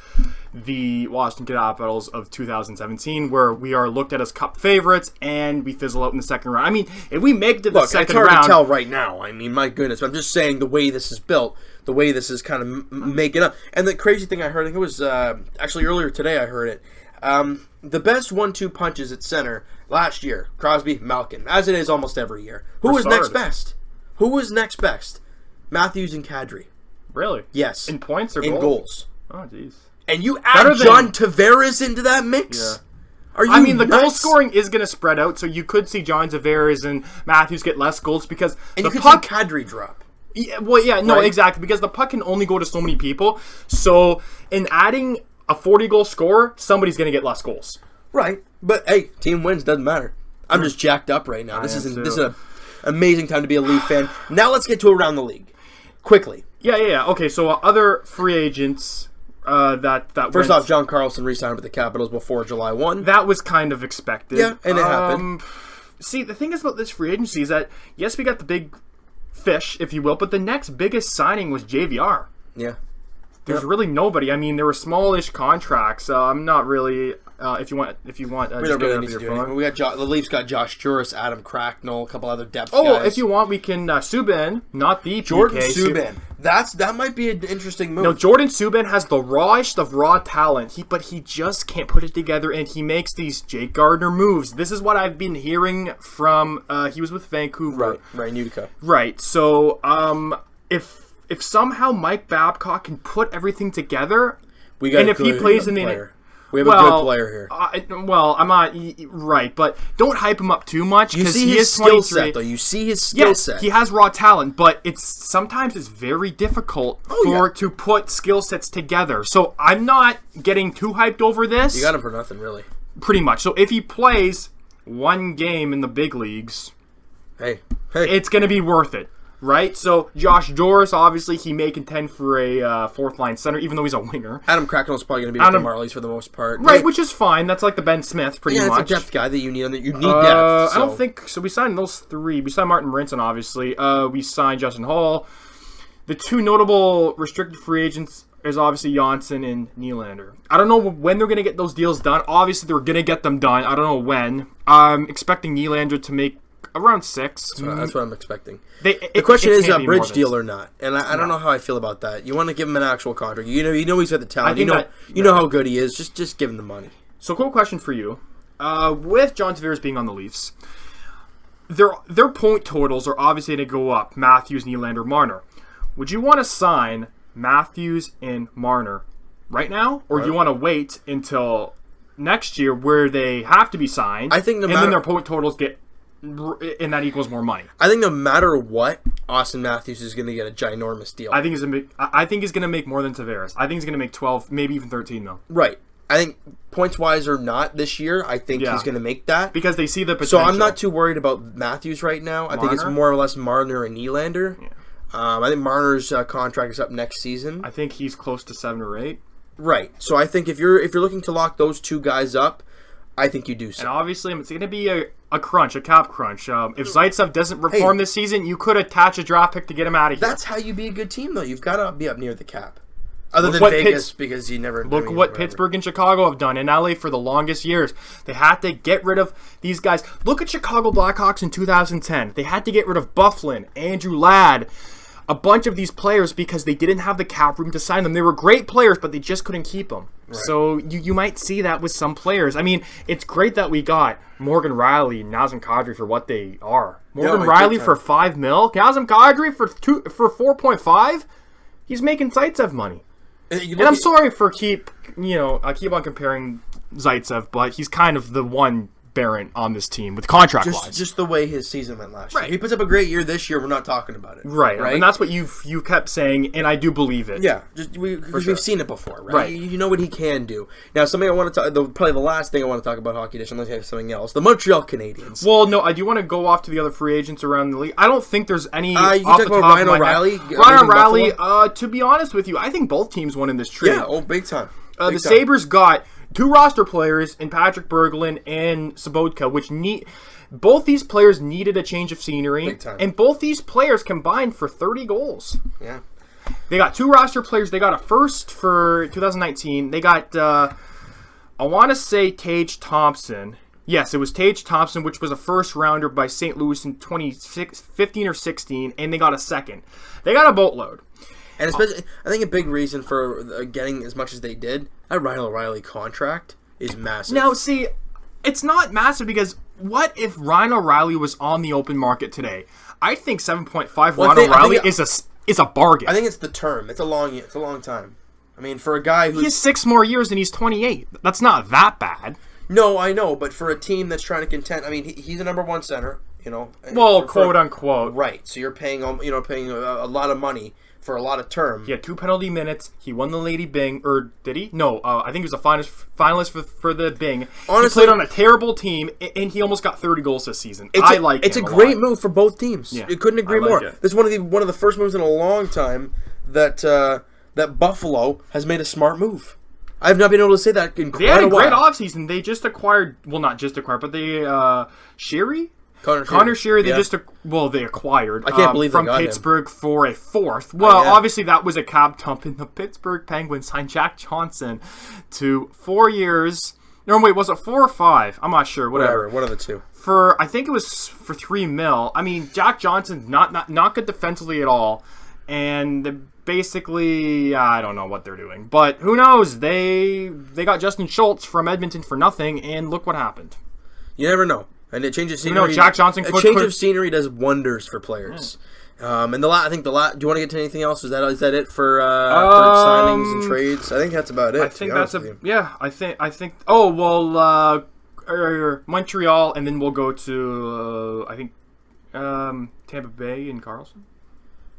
the Washington Capitals of 2017, where we are looked at as Cup favorites and we fizzle out in the second round. I mean, if we make it to the second round... It's hard to tell right now. I mean, my goodness. I'm just saying the way this is built, the way this is kind of making up. And the crazy thing I heard, I think it was actually earlier today I heard it, the best 1-2 punches at center last year, Crosby, Malkin, as it is almost every year. Who was next best? Matthews and Kadri. Really? Yes. In points or in goals? Oh, jeez. And you add John Tavares into that mix? Yeah. Are you the nuts? goal scoring is going to spread out, so you could see John Tavares and Matthews get less goals because and the you could puck... see Kadri drop. Yeah, well, yeah, no, right? exactly, because the puck can only go to so many people. So, in adding a 40-goal scorer, somebody's going to get less goals. Right. But, hey, team wins, doesn't matter. I'm just jacked up right now. This is an amazing time to be a Leaf fan. Now let's get to around the league. Quickly. Yeah. Okay, so other free agents that First off, John Carlson re-signed with the Capitals before July 1. That was kind of expected. Yeah, and it happened. See, the thing is about this free agency is that, yes, we got the big fish, if you will, but the next biggest signing was JVR. Yeah. There's really nobody. I mean, there were smallish contracts. I'm not really. If you want, We just don't get really it up need to your do phone. anything. We got the Leafs got Josh Juris, Adam Cracknell, a couple other depth Oh, guys. if you want, we can Subban, not the Jordan PK. Subban. That might be an interesting move. No, Jordan Subban has the rawest of raw talent, but he just can't put it together, and he makes these Jake Gardner moves. This is what I've been hearing from. He was with Vancouver, Ryan Utica. right? So, if somehow Mike Babcock can put everything together, We got and if he plays in the player. We have a good player here. I'm not right, but don't hype him up too much You because see he his is skill 23. set, though. You see his skill set. He has raw talent, but sometimes it's very difficult to put skill sets together. So I'm not getting too hyped over this. You got him for nothing, really. Pretty much. So if he plays one game in the big leagues, Hey. it's going to be worth it. Right? So, Josh Doris, obviously, he may contend for a fourth-line center, even though he's a winger. Adam Cracknell's probably going to be with the Marlies for the most part. Right, which is fine. That's like the Ben Smith, pretty much. It's a depth guy that you need. You need depth. I don't think... So, we signed those three. We signed Martin Brinson, obviously. We signed Justin Hall. The two notable restricted free agents is obviously Janssen and Nylander. I don't know when they're going to get those deals done. Obviously, they're going to get them done. I don't know when. I'm expecting Nylander to make around 6. That's what I'm expecting. The question is a bridge deal or not, and I don't know how I feel about that. You want to give him an actual contract. You know he's got the talent. You know how good he is. Just give him the money. So, cool question for you. With John Tavares being on the Leafs, their point totals are obviously going to go up. Matthews, Nylander, Marner. Would you want to sign Matthews and Marner right now, or do you want to wait until next year where they have to be signed? I think then their point totals get, and that equals more money. I think no matter what, Austin Matthews is going to get a ginormous deal. I think he's going to make more than Tavares. I think he's going to make 12, maybe even 13 though. Right. I think points-wise or not this year, I think he's going to make that. Because they see the potential. So I'm not too worried about Matthews right now. I think it's more or less Marner and Nylander. Yeah. I think Marner's contract is up next season. I think he's close to 7 or 8. Right. So I think if you're looking to lock those two guys up, I think you do so. And obviously it's going to be a cap crunch. If Zaitsev doesn't perform this season, you could attach a draft pick to get him out of here. That's how you be a good team, though. You've got to be up near the cap. Other than Vegas, because you never... Look what Pittsburgh and Chicago have done in LA for the longest years. They had to get rid of these guys. Look at Chicago Blackhawks in 2010. They had to get rid of Bufflin, Andrew Ladd, a bunch of these players because they didn't have the cap room to sign them. They were great players, but they just couldn't keep them. Right. So you might see that with some players. I mean, it's great that we got Morgan Rielly and Nazem Kadri for what they are. Morgan Rielly for $5 million, Nazem Kadri for 4.5. He's making Zaitsev money. And I'm sorry for I keep on comparing Zaitsev, but he's kind of the one Barron on this team with contract-wise. Just the way his season went last year. He puts up a great year this year. We're not talking about it. Right? And that's what you kept saying, and I do believe it. Yeah, we've seen it before, right? You know what he can do. Now, something I want to talk. Probably the last thing I want to talk about Hockey Edition, unless you have something else. The Montreal Canadiens. Well, no, I do want to go off to the other free agents around the league. I don't think there's any. You can talk about Ryan O'Reilly. Ryan O'Reilly. To be honest with you, I think both teams won in this trade. Yeah, big time. The Sabres got 2 roster players in Patrick Berglund and Sobotka, which both these players needed a change of scenery, and both these players combined for 30 goals. Yeah. They got 2 roster players. They got a first for 2019. They got, I want to say Tage Thompson. Yes, it was Tage Thompson, which was a first rounder by St. Louis in 2015 or 16, and they got a second. They got a boatload. And especially, I think a big reason for getting as much as they did, that Ryan O'Reilly contract is massive. Now, see, it's not massive because what if Ryan O'Reilly was on the open market today? I think 7.5 Ryan O'Reilly is a bargain. I think it's the term. It's a long time. I mean, for a guy who's... He has 6 more years and he's 28. That's not that bad. No, I know, but for a team that's trying to contend, I mean, he's a number 1 center, you know. Well, quote unquote. Right. So you're paying a lot of money for a lot of term. He had 2 penalty minutes. He won the Lady Byng, or did he? No, I think he was a finalist for the Byng. Honestly, he played on a terrible team, and he almost got 30 goals this season. It's a great move for both teams. Yeah, you couldn't agree more. This is one of the first moves in a long time that Buffalo has made a smart move. I've not been able to say that in quite a while. They had a great offseason. They just acquired, well, not just acquired, but they Sherry. Connor Sheary, they acquired. I can't believe from they got Pittsburgh for a 4th. Well, obviously that was a cap dump, and the Pittsburgh Penguins signed Jack Johnson to 4 years. No, wait, was it 4 or 5? I'm not sure. Whatever. One of the two. I think it was for $3 million. I mean, Jack Johnson's not good defensively at all, and basically, I don't know what they're doing, but who knows? They got Justin Schultz from Edmonton for nothing, and look what happened. You never know. And a change of scenery. Jack Johnson. A change of scenery does wonders for players. Yeah. And I think do you want to get to anything else? Is that it for signings and trades? I think that's about it. I think that's I think. Oh well, Montreal, and then we'll go to I think Tampa Bay and Carlson.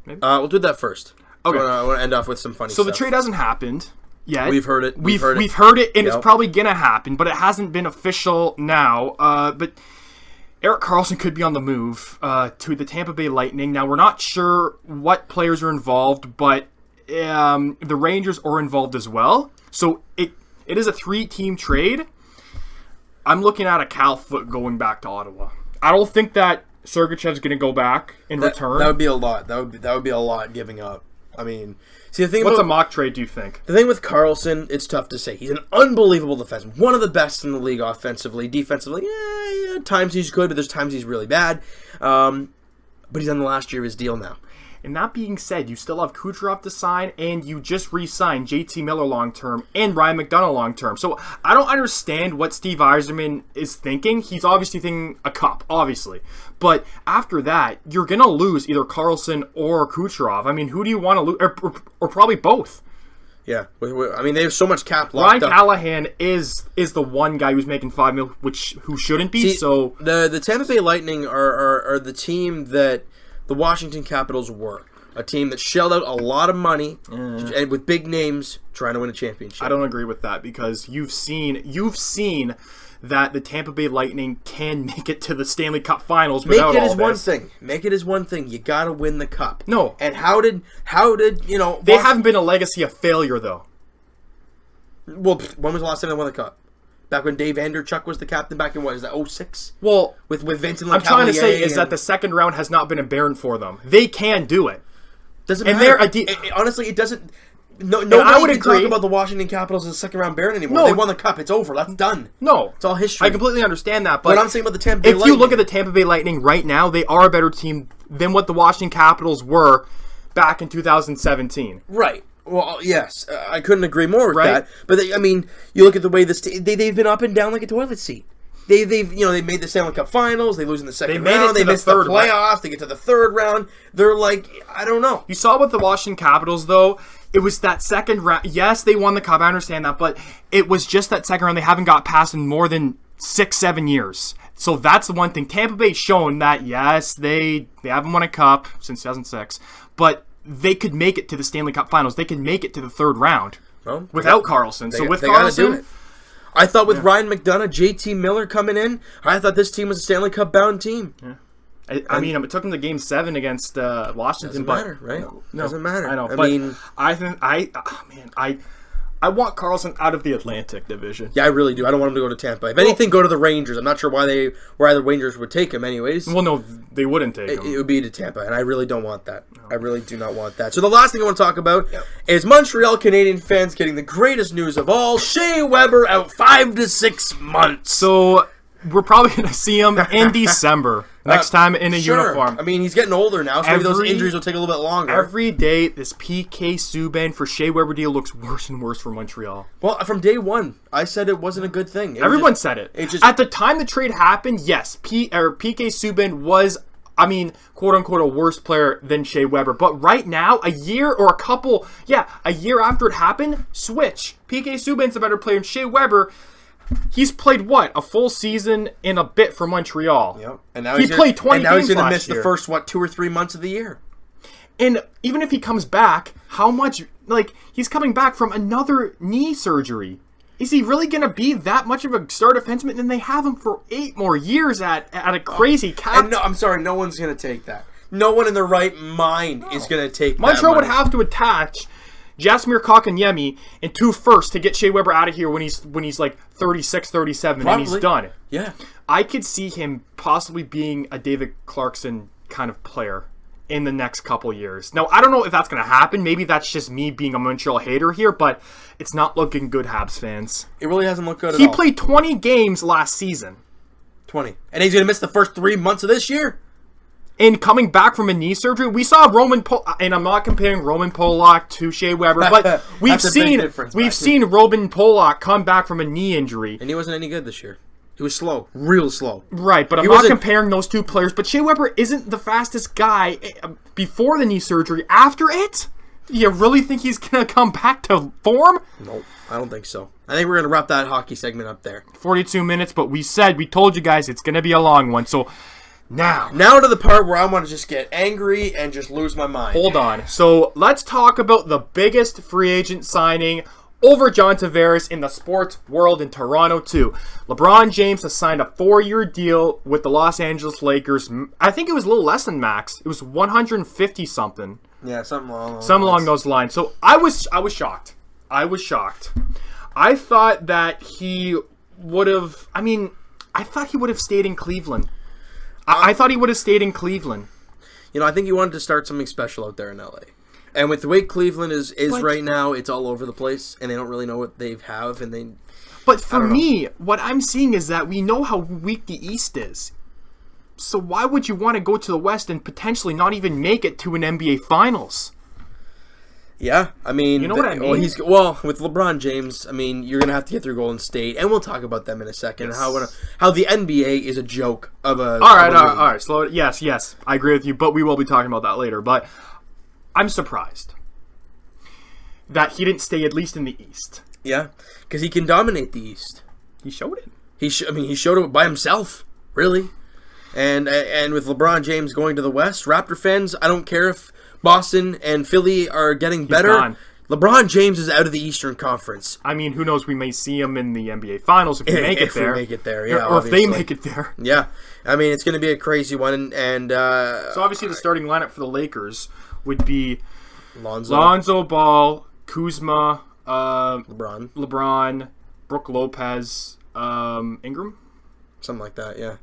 Maybe we'll do that first. Okay. I want to end off with some funny stuff. So the trade hasn't happened yet. We've heard it. We've heard it, and it's probably gonna happen, but it hasn't been official now. But Erik Karlsson could be on the move to the Tampa Bay Lightning. Now, we're not sure what players are involved, but the Rangers are involved as well. So it is a 3-team trade. I'm looking at a Cal Foot going back to Ottawa. I don't think that Sergachev's going to go back in return. That would be a lot. That would be a lot giving up. I mean, see the thing. What's about, a mock trade? Do you think? The thing with Karlsson, it's tough to say. He's an unbelievable defenseman, one of the best in the league offensively, defensively. Yeah, at times he's good, but there's times he's really bad. But he's on the last year of his deal now. And that being said, you still have Kucherov to sign, and you just re-signed JT Miller long-term and Ryan McDonough long-term. So I don't understand what Steve Yzerman is thinking. He's obviously thinking a cup, obviously. But after that, you're going to lose either Karlsson or Kucherov. I mean, who do you want to lose? Or probably both. Yeah. I mean, they have so much cap locked Ryan Callahan is the one guy who's making $5 million, who shouldn't be. See, so the Tampa Bay Lightning are the team that the Washington Capitals were. A team that shelled out a lot of money and with big names trying to win a championship. I don't agree with that because you've seen that the Tampa Bay Lightning can make it to the Stanley Cup Finals without all this. Make it as one thing. You got to win the cup. No. And how did They haven't been a legacy of failure though. Well, when was the last time they won the cup? Back when Dave Anderchuk was the captain back in, what, is that 06? Well, with Vincent I'm trying to say is that the second round has not been aberrant for them. They can do it. Doesn't and matter. Honestly, it doesn't. Nobody I would can agree. talk about the Washington Capitals as a second round Baron anymore. No. They won the cup. It's over. That's done. No. It's all history. I completely understand that. But what I'm saying about the Tampa Bay Lightning, if you look at the Tampa Bay Lightning right now, they are a better team than what the Washington Capitals were back in 2017. Right. Well, yes, I couldn't agree more with Right? that. But you look at the way they've been up and down like a toilet seat. They made the Stanley Cup Finals. They lose in the second round. They missed the playoffs. They get to the third round. They're like, I don't know. You saw with the Washington Capitals though. It was that second round. Yes, they won the cup. I understand that, but it was just that second round. They haven't got past in more than 6-7 years. So that's the one thing. Tampa Bay's shown that yes, they haven't won a cup since 2006, but they could make it to the Stanley Cup Finals. They could make it to the third round without Karlsson. So with Karlsson, I thought with Ryan McDonough, JT Miller coming in, I thought this team was a Stanley Cup bound team. Yeah. I mean, it took them to Game 7 against Washington. Doesn't matter, right? No, doesn't matter. I know. I want Karlsson out of the Atlantic Division. Yeah, I really do. I don't want him to go to Tampa. If anything, go to the Rangers. I'm not sure why the Rangers would take him anyways. Well, no, they wouldn't take him. It would be to Tampa, and I really don't want that. No. I really do not want that. So the last thing I want to talk about is Montreal Canadian fans getting the greatest news of all. Shea Weber out 5 to 6 months. So we're probably going to see him in December. Next time in a uniform. I mean, he's getting older now, so maybe those injuries will take a little bit longer. Every day, this PK Subban for Shea Weber deal looks worse and worse for Montreal. Well, from day one, I said it wasn't a good thing. Everyone said it. At the time the trade happened, yes, PK Subban was, quote-unquote, a worse player than Shea Weber. But right now, a year after it happened, switch. PK Subban's a better player than Shea Weber. He's played a full season and a bit for Montreal. Yep. And now he played 20 games last year. And now he's going to miss the first 2 or 3 months of the year. And even if he comes back, how much he's coming back from another knee surgery. Is he really going to be that much of a star defenseman? And they have him for 8 more years at a crazy cap. And I'm sorry, no one's going to take that. No one in their right mind is going to take that. Montreal would have to attach Jasmir Kotkaniemi and 2 firsts to get Shea Weber out of here when he's like 36, 37, and he's done. Yeah. I could see him possibly being a David Clarkson kind of player in the next couple years. Now, I don't know if that's going to happen. Maybe that's just me being a Montreal hater here, but it's not looking good, Habs fans. It really hasn't looked good at all. He played 20 games last season. 20. And he's going to miss the first 3 months of this year. And coming back from a knee surgery, we saw and I'm not comparing Roman Polak to Shea Weber, but we've seen Roman Polak come back from a knee injury. And he wasn't any good this year. He was slow. Real slow. Right, but I'm not comparing those two players. But Shea Weber isn't the fastest guy before the knee surgery. After it? You really think he's going to come back to form? Nope, I don't think so. I think we're going to wrap that hockey segment up there. 42 minutes, but we told you guys it's going to be a long one, so... Now to the part where I want to just get angry and just lose my mind. Hold on. So let's talk about the biggest free agent signing over John Tavares in the sports world in Toronto too. LeBron James has signed a 4-year deal with the Los Angeles Lakers. I think it was a little less than max. It was 150 something. Yeah, something along those lines. So I was shocked. I thought that he would have. I thought he would have stayed in Cleveland. I thought he would have stayed in Cleveland. I think he wanted to start something special out there in LA. And with the way Cleveland is right now, it's all over the place, and they don't really know what they have, and they. But for me, what I'm seeing is that we know how weak the East is. So why would you want to go to the West and potentially not even make it to an NBA Finals? Yeah, I mean, you know what I mean? With LeBron James, I mean, you're gonna have to get through Golden State, and we'll talk about them in a second. Yes. How the NBA is a joke of a. All right. Slow it. Yes, I agree with you, but we will be talking about that later. But I'm surprised that he didn't stay at least in the East. Yeah, because he can dominate the East. He showed it. He showed it by himself, really. And with LeBron James going to the West, Raptor fans, I don't care if Boston and Philly are getting better. Gone. LeBron James is out of the Eastern Conference. I mean, who knows? We may see him in the NBA Finals if we make it there. If we make it there, yeah. Or if they make it there. Yeah. I mean, it's going to be a crazy one. And so obviously the starting lineup for the Lakers would be Lonzo Ball, Kuzma, LeBron, Brook Lopez, Ingram. Something like that, yeah.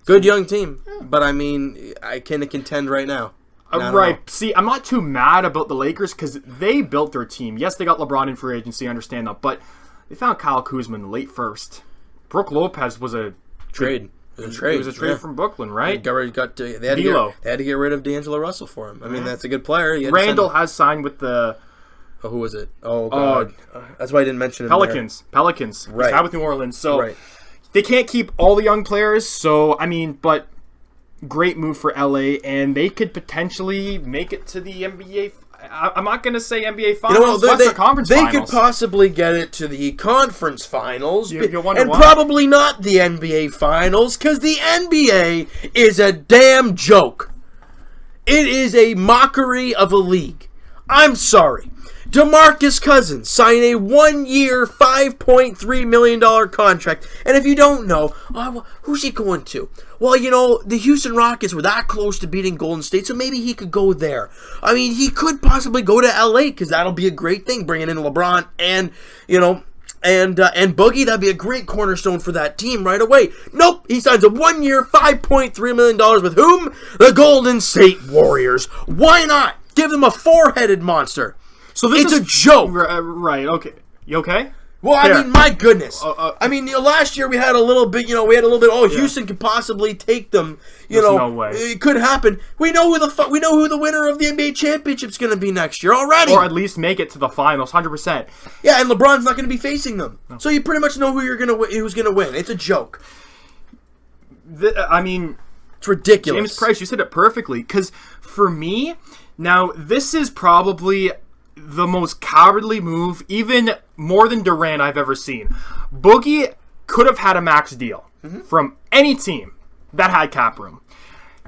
Good young team. But, I mean, I can't contend right now. Right. See, I'm not too mad about the Lakers because they built their team. Yes, they got LeBron in free agency. I understand that. But they found Kyle Kuzma in the late first. Brook Lopez was a trade. It was a trade from Brooklyn, right? They had to get rid of D'Angelo Russell for him. I mean, that's a good player. Randall has signed with the... Oh, who was it? Oh, God. That's why I didn't mention him. Pelicans. Right. He's out with New Orleans. So they can't keep all the young players. So, I mean, but... Great move for LA, and they could potentially make it to the NBA. I'm not going to say NBA Finals, Western Conference Finals. They could possibly get it to the Conference Finals, you'll wonder why. Probably not the NBA Finals, because the NBA is a damn joke. It is a mockery of a league. I'm sorry. DeMarcus Cousins signed a 1-year, $5.3 million contract. And if you don't know, who's he going to? Well, you know, the Houston Rockets were that close to beating Golden State, so maybe he could go there. I mean, he could possibly go to LA, because that'll be a great thing, bringing in LeBron and, you know, and Boogie. That'd be a great cornerstone for that team right away. Nope, he signs a 1-year, $5.3 million with whom? The Golden State Warriors. Why not? Give them a 4-headed monster. So it's a joke. Right, okay. You okay? Well, I mean, my goodness. I mean, last year we had a little bit, Houston could possibly take them. There's no way. It could happen. We know who the winner of the NBA championship's going to be next year already. Or at least make it to the finals, 100%. Yeah, and LeBron's not going to be facing them. No. So you pretty much know who's going to win. It's a joke. I mean, it's ridiculous. James Price, you said it perfectly. Because for me, now this is probably the most cowardly move, even more than Durant, I've ever seen. Boogie could have had a max deal from any team that had cap room.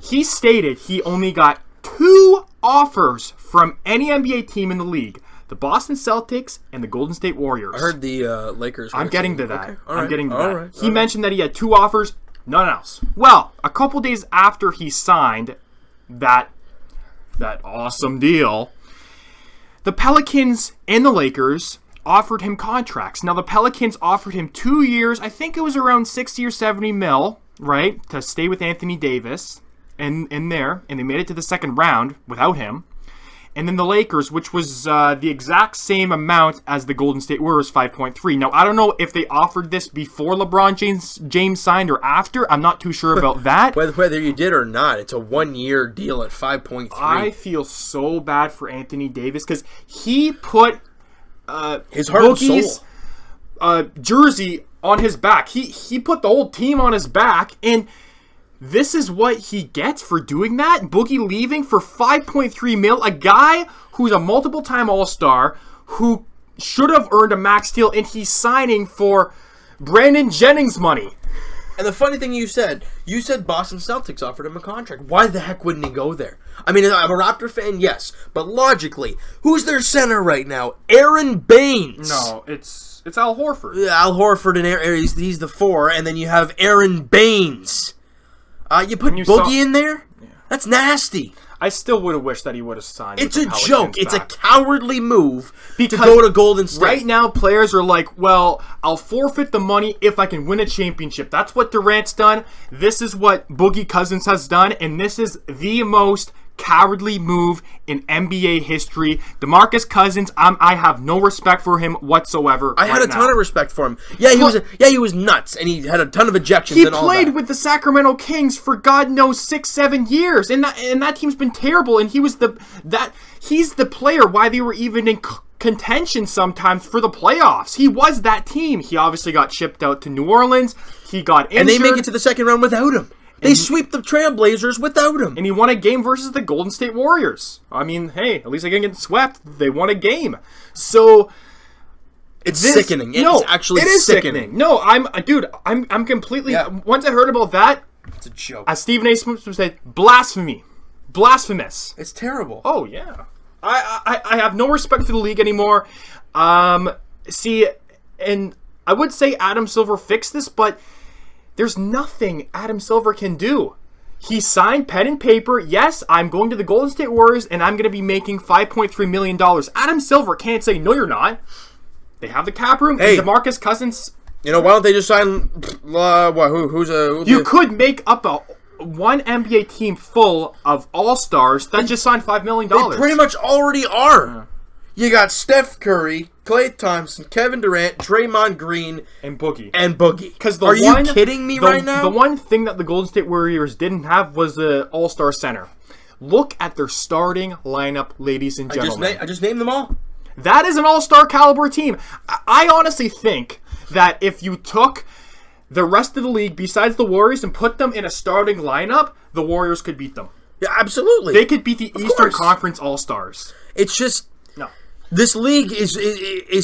He stated he only got 2 offers from any NBA team in the league. The Boston Celtics and the Golden State Warriors. I heard the Lakers. I'm getting to that. Okay. I'm getting to that. He mentioned that he had 2 offers, none else. Well, a couple days after he signed that awesome deal, the Pelicans and the Lakers offered him contracts. Now, the Pelicans offered him 2 years. I think it was around 60 or 70 mil, right, to stay with Anthony Davis and they made it to the second round without him. And then the Lakers, which was the exact same amount as the Golden State Warriors, 5.3. Now, I don't know if they offered this before LeBron James signed or after. I'm not too sure about that. Whether you did or not, it's a 1-year deal at 5.3. I feel so bad for Anthony Davis because he put his heart Boogie's and soul jersey on his back. He put the whole team on his back, and this is what he gets for doing that? Boogie leaving for 5.3 mil? A guy who's a multiple-time All-Star who should have earned a max deal, and he's signing for Brandon Jennings money. And the funny thing you said Boston Celtics offered him a contract. Why the heck wouldn't he go there? I mean, I'm a Raptor fan, yes. But logically, who's their center right now? Aaron Baines. No, it's Al Horford. Al Horford and he's the 4, and then you have Aaron Baines. You put Boogie in there? Yeah. That's nasty. I still would have wished that he would have signed. It's a joke. It's a cowardly move to go to Golden State. Right now, players are like, well, I'll forfeit the money if I can win a championship. That's what Durant's done. This is what Boogie Cousins has done, and this is the most cowardly move in NBA history. DeMarcus Cousins, I have no respect for him whatsoever. I had a ton of respect for him. Yeah, he was nuts, and he had a ton of ejections. He and all that. played with the Sacramento Kings for God knows 6-7 years, and that team's been terrible. And he's the player why they were even in contention sometimes for the playoffs. He was that team. He obviously got shipped out to New Orleans. He got injured, and they make it to the second round without him. They sweep the Trailblazers without him. And he won a game versus the Golden State Warriors. I mean, hey, at least they didn't get swept. They won a game. So it's sickening. It's actually sickening. No, I'm completely... Yeah. Once I heard about that... It's a joke. As Stephen A. Smith would say, blasphemy. Blasphemous. It's terrible. Oh, yeah. I have no respect for the league anymore. See, and I would say Adam Silver fixed this, but... There's nothing Adam Silver can do. He signed pen and paper. Yes, I'm going to the Golden State Warriors, and I'm going to be making $5.3 million. Adam Silver can't say, no, you're not. They have the cap room. Hey, and DeMarcus Cousins. You know, why don't they just sign... You could make up one NBA team full of all-stars that just signed $5 million. They pretty much already are. Yeah. You got Steph Curry, Klay Thompson, Kevin Durant, Draymond Green, and Boogie. Are you kidding me right now? The one thing that the Golden State Warriors didn't have was an all-star center. Look at their starting lineup, ladies and gentlemen. I just named them all. That is an all-star caliber team. I honestly think that if you took the rest of the league besides the Warriors and put them in a starting lineup, the Warriors could beat them. Yeah, absolutely. They could beat the Eastern Conference All-Stars. It's just... No. This league is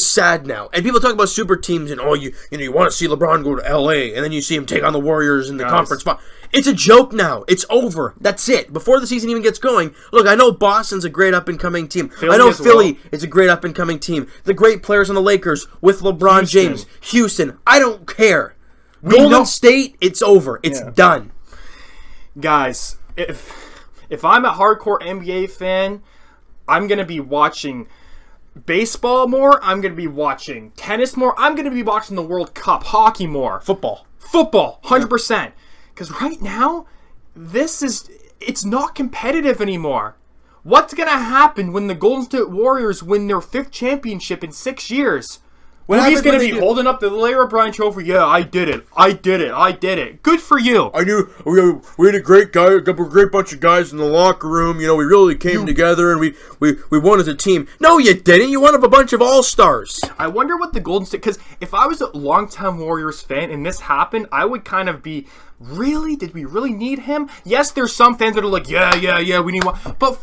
sad now, and people talk about super teams and you want to see LeBron go to LA, and then you see him take on the Warriors in the conference final. It's a joke now. It's over. That's it. Before the season even gets going, look, I know Boston's a great up and coming team. I know Philly is a great up and coming team. The great players on the Lakers with LeBron James, Houston. I don't care. Golden State, it's over. It's done. Guys, if I'm a hardcore NBA fan, I'm gonna be watching baseball more. I'm going to be watching tennis more. I'm going to be watching the World Cup, hockey more. Football, 100%. Because right now, it's not competitive anymore. What's going to happen when the Golden State Warriors win their 5th championship in 6 years? He's going to be holding up the Larry O'Brien trophy. Yeah, I did it. Good for you. I knew we had a great bunch of guys in the locker room. You know, we really came together and we won as a team. No, you didn't. You won up a bunch of all-stars. I wonder what the Golden State... Because if I was a longtime Warriors fan and this happened, I would kind of be... Really? Did we really need him? Yes, there's some fans that are like, yeah, we need one. But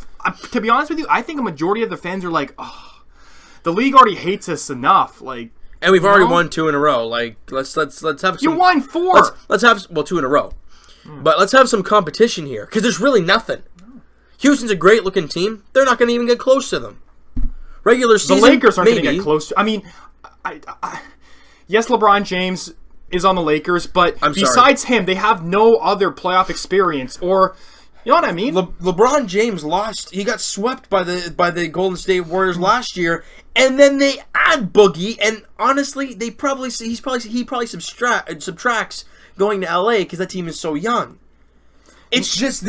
to be honest with you, I think a majority of the fans are like, oh, the league already hates us enough. Like... And we've already won 2 in a row. Like, let's have some... You won 4! Let's have... Well, 2 in a row. But let's have some competition here. Because there's really nothing. Houston's a great-looking team. They're not going to even get close to them. Regular season, the Lakers aren't going to get close to... I mean, yes, LeBron James is on the Lakers, but besides him, they have no other playoff experience or... You know what I mean? LeBron James lost. He got swept by the Golden State Warriors last year, and then they add Boogie. And honestly, he probably subtracts going to LA because that team is so young. It's just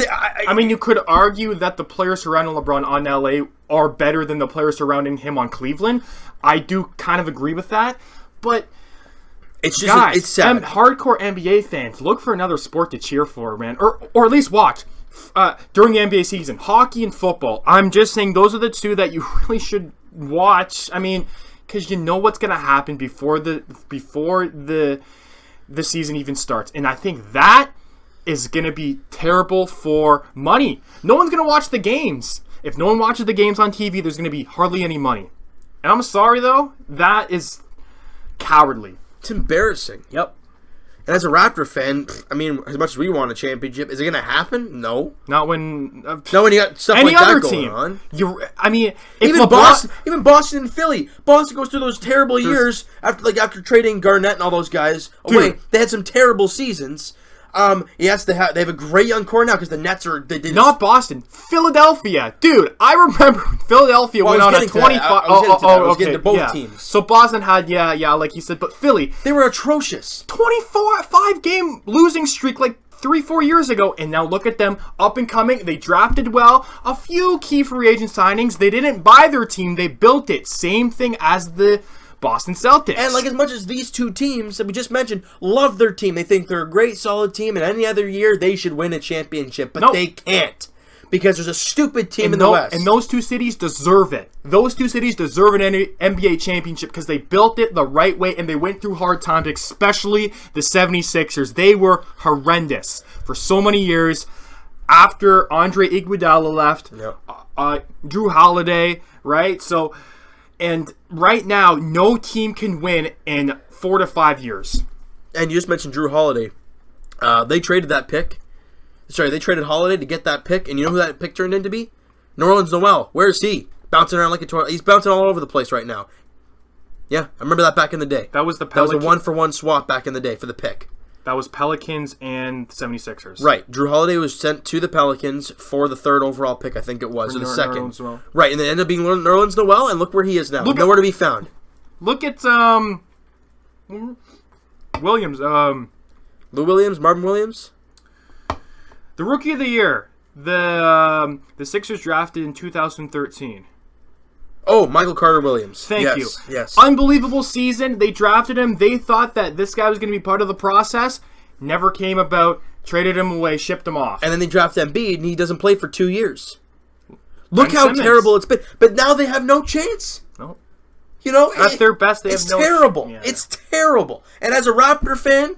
I mean, you could argue that the players surrounding LeBron on LA are better than the players surrounding him on Cleveland. I do kind of agree with that, but. It's just guys, it's sad. Hardcore NBA fans, look for another sport to cheer for, man, or at least watch. During the NBA season, hockey and football. I'm just saying those are the two that you really should watch. I mean, because you know what's going to happen before the season even starts, and I think that is going to be terrible for money. No one's going to watch the games. If no one watches the games on TV, there's going to be hardly any money. And I'm sorry though, that is cowardly. It's embarrassing. Yep. And as a Raptor fan, I mean, as much as we want a championship, is it going to happen? No. Not when... Not when you got stuff any like other that team. going on. I mean, even Boston and Philly. Boston goes through those terrible years after trading Garnett and all those guys away. They had some terrible seasons. Yes, they have a great young core now because the Nets are... Not Boston. Philadelphia. Dude, I remember Philadelphia went on a 25... I was getting to both teams. So Boston had, like you said, but Philly... They were atrocious. 5-game losing streak like 3-4 years ago, and now look at them up and coming. They drafted well, a few key free agent signings. They didn't buy their team, they built it. Same thing as the Boston Celtics. And like as much as these two teams that we just mentioned love their team, they think they're a great solid team, and any other year they should win a championship, but they can't. Because there's a stupid team in the West. And those two cities deserve it. Those two cities deserve an NBA championship because they built it the right way and they went through hard times, especially the 76ers. They were horrendous for so many years. After Andre Iguodala left, Drew Holiday, right? So, and right now, no team can win in 4 to 5 years. And you just mentioned Drew Holiday. They traded that pick. They traded Holiday to get that pick, and you know who that pick turned into be? Nerlens Noel. Where is he? Bouncing around like a toilet. He's bouncing all over the place right now. Yeah, I remember that back in the day. That was a 1-for-1 swap back in the day for the pick. That was Pelicans and 76ers. Right. Drew Holiday was sent to the Pelicans for the 3rd overall pick, I think it was, or the 2nd. Right, and they ended up being Nerlens Noel, and look where he is now. Nowhere to be found. Look at Williams. Lou Williams, Marvin Williams. The Rookie of the Year, the Sixers drafted in 2013. Oh, Michael Carter Williams. Thank you. Yes. Unbelievable season. They drafted him. They thought that this guy was going to be part of the process. Never came about. Traded him away. Shipped him off. And then they drafted Embiid, and he doesn't play for 2 years. Look how terrible it's been. But now they have no chance. No. You know, at their best, they have no. It's terrible. Yeah. It's terrible. And as a Raptor fan,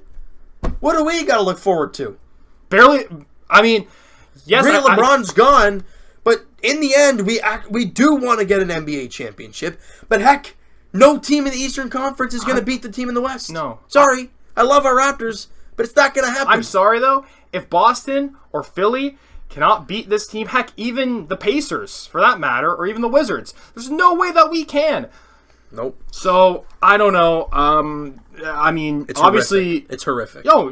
what do we got to look forward to? Barely. I mean, yes, LeBron's gone, but in the end, we do want to get an NBA championship. But heck, no team in the Eastern Conference is going to beat the team in the West. No. Sorry. I love our Raptors, but it's not going to happen. I'm sorry, though. If Boston or Philly cannot beat this team, heck, even the Pacers, for that matter, or even the Wizards, there's no way that we can. Nope. So, I don't know. I mean, it's obviously... Horrific. It's horrific. Yo,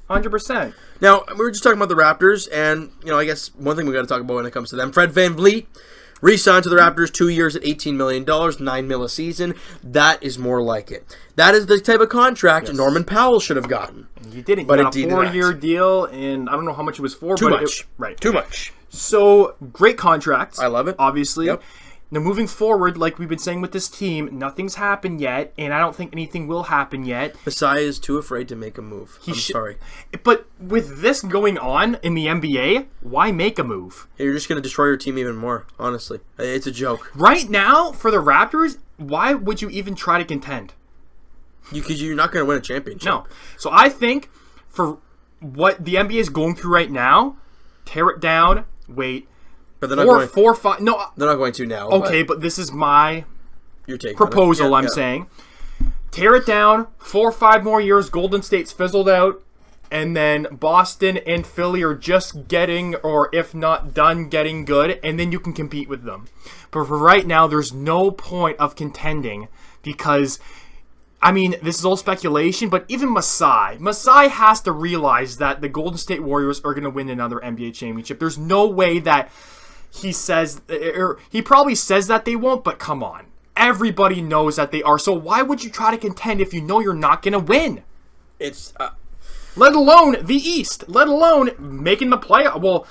100%. Now, we were just talking about the Raptors, and, I guess one thing we got to talk about when it comes to them, Fred VanVleet re-signed to the Raptors 2 years at $18 million, $9 million a season. That is more like it. That is the type of contract Norman Powell should have gotten. And he didn't. He got a 4-year deal, and I don't know how much it was for. Too much. Right. Too much. So, great contract. I love it. Obviously. Yep. Now, moving forward, like we've been saying with this team, nothing's happened yet, and I don't think anything will happen yet. Masai is too afraid to make a move. I'm sorry. But with this going on in the NBA, why make a move? You're just going to destroy your team even more, honestly. It's a joke. Right now, for the Raptors, why would you even try to contend? Because you're not going to win a championship. No. So I think for what the NBA is going through right now, tear it down, wait. But they're not going. 4, 5. No, they're not going to now. Okay, but this is my take proposal. I'm saying, tear it down. 4 or 5 more years. Golden State's fizzled out, and then Boston and Philly are just getting, or if not done, getting good, and then you can compete with them. But for right now, there's no point of contending because. I mean, this is all speculation, but even Masai has to realize that the Golden State Warriors are going to win another NBA championship. There's no way that he probably says that they won't, but come on. Everybody knows that they are. So why would you try to contend if you know you're not going to win? It's let alone the East, let alone making the play. Well,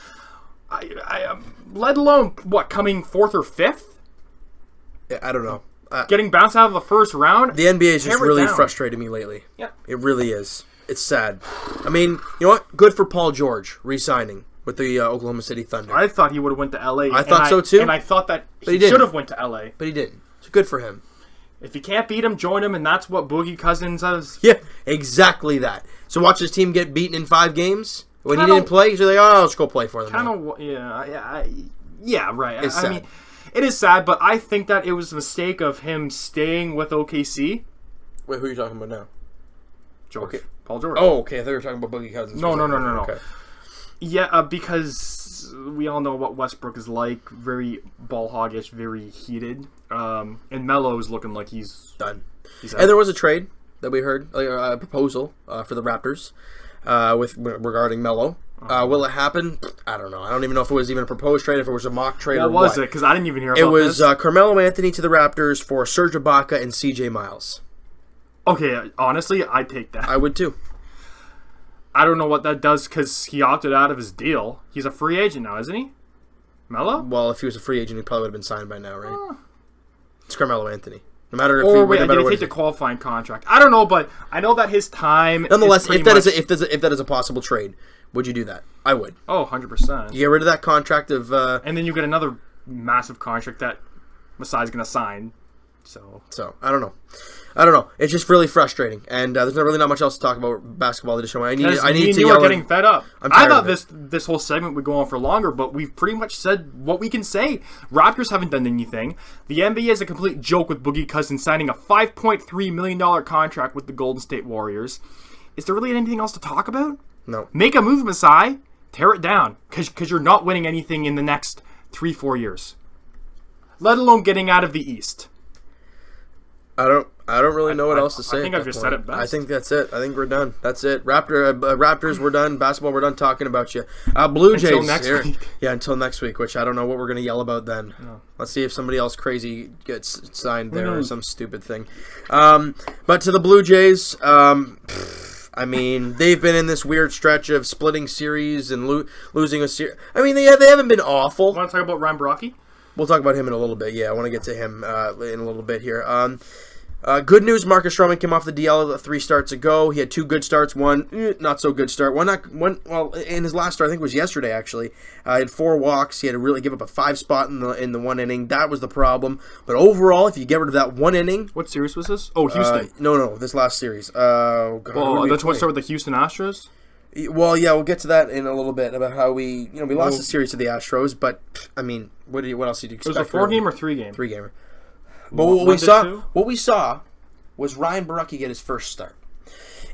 let alone what, coming 4th or 5th? I don't know. Getting bounced out of the first round. The NBA is just really frustrated me lately. Yeah, it really is. It's sad. I mean, you know what? Good for Paul George re-signing with the Oklahoma City Thunder. I thought he would have went to LA. I thought so too. And I thought that he should have went to LA. But he didn't. So good for him. If you can't beat him, join him, and that's what Boogie Cousins does. Yeah, exactly that. So watch his team get beaten in 5 games. When he didn't play, he's like, oh, let's go play for them. Yeah, right. It's sad. I mean, it is sad, but I think that it was a mistake of him staying with OKC. Wait, who are you talking about now? George. Okay. Paul George. Oh, okay. I thought you were talking about Boogie Cousins. No. Okay. Yeah, because we all know what Westbrook is like. Very ball hoggish, very heated. And Melo is looking like he's done. And there was a trade that we heard, a proposal for the Raptors regarding Melo. Will it happen? I don't know. I don't even know if it was even a proposed trade, if it was a mock trade or what. What was it? Because I didn't even hear about this. It was Carmelo Anthony to the Raptors for Serge Ibaka and CJ Miles. Okay, honestly, I'd take that. I would too. I don't know what that does because he opted out of his deal. He's a free agent now, isn't he? Melo? Well, if he was a free agent, he probably would have been signed by now, right? It's Carmelo Anthony. No matter if or wait, did he take the qualifying contract? I don't know, but I know that his time. Nonetheless, if that is a possible trade, would you do that? I would. Oh, 100%. You get rid of that contract of, and then you get another massive contract that Masai's going to sign. So I don't know. It's just really frustrating, and there's not really not much else to talk about basketball this show. I need to you yell. Are getting fed up. I thought this whole segment would go on for longer, but we've pretty much said what we can say. Raptors haven't done anything. The NBA is a complete joke with Boogie Cousins signing a $5.3 million contract with the Golden State Warriors. Is there really anything else to talk about? No. Make a move, Masai. Tear it down, because you're not winning anything in the next 3-4 years, let alone getting out of the East. I don't really know what else to say. I think I've just said it best. I think that's it. I think we're done. That's it. Raptors, we're done. Basketball, we're done talking about you. Blue Jays. Until next week. Yeah, until next week, which I don't know what we're going to yell about then. No. Let's see if somebody else crazy gets signed there or some stupid thing. But to the Blue Jays, I mean, they've been in this weird stretch of splitting series and losing a series. I mean, they haven't been awful. Want to talk about Ryan Baraki? We'll talk about him in a little bit. Yeah, I want to get to him in a little bit here. Good news, Marcus Stroman came off the DL 3 starts ago. He had 2 good starts, one not so good start. Well, in his last start, I think it was yesterday actually. He had 4 walks. He had to really give up a 5 spot in the 1 inning. That was the problem. But overall, if you get rid of that 1 inning... What series was this? Oh, Houston. No, this last series. God, that's what started with the Houston Astros? Well, yeah, we'll get to that in a little bit about how we lost the series to the Astros, but I mean, what else did you expect? It was a 4-game or 3-game? 3-gamer. But what we saw was Ryan Baraki get his first start,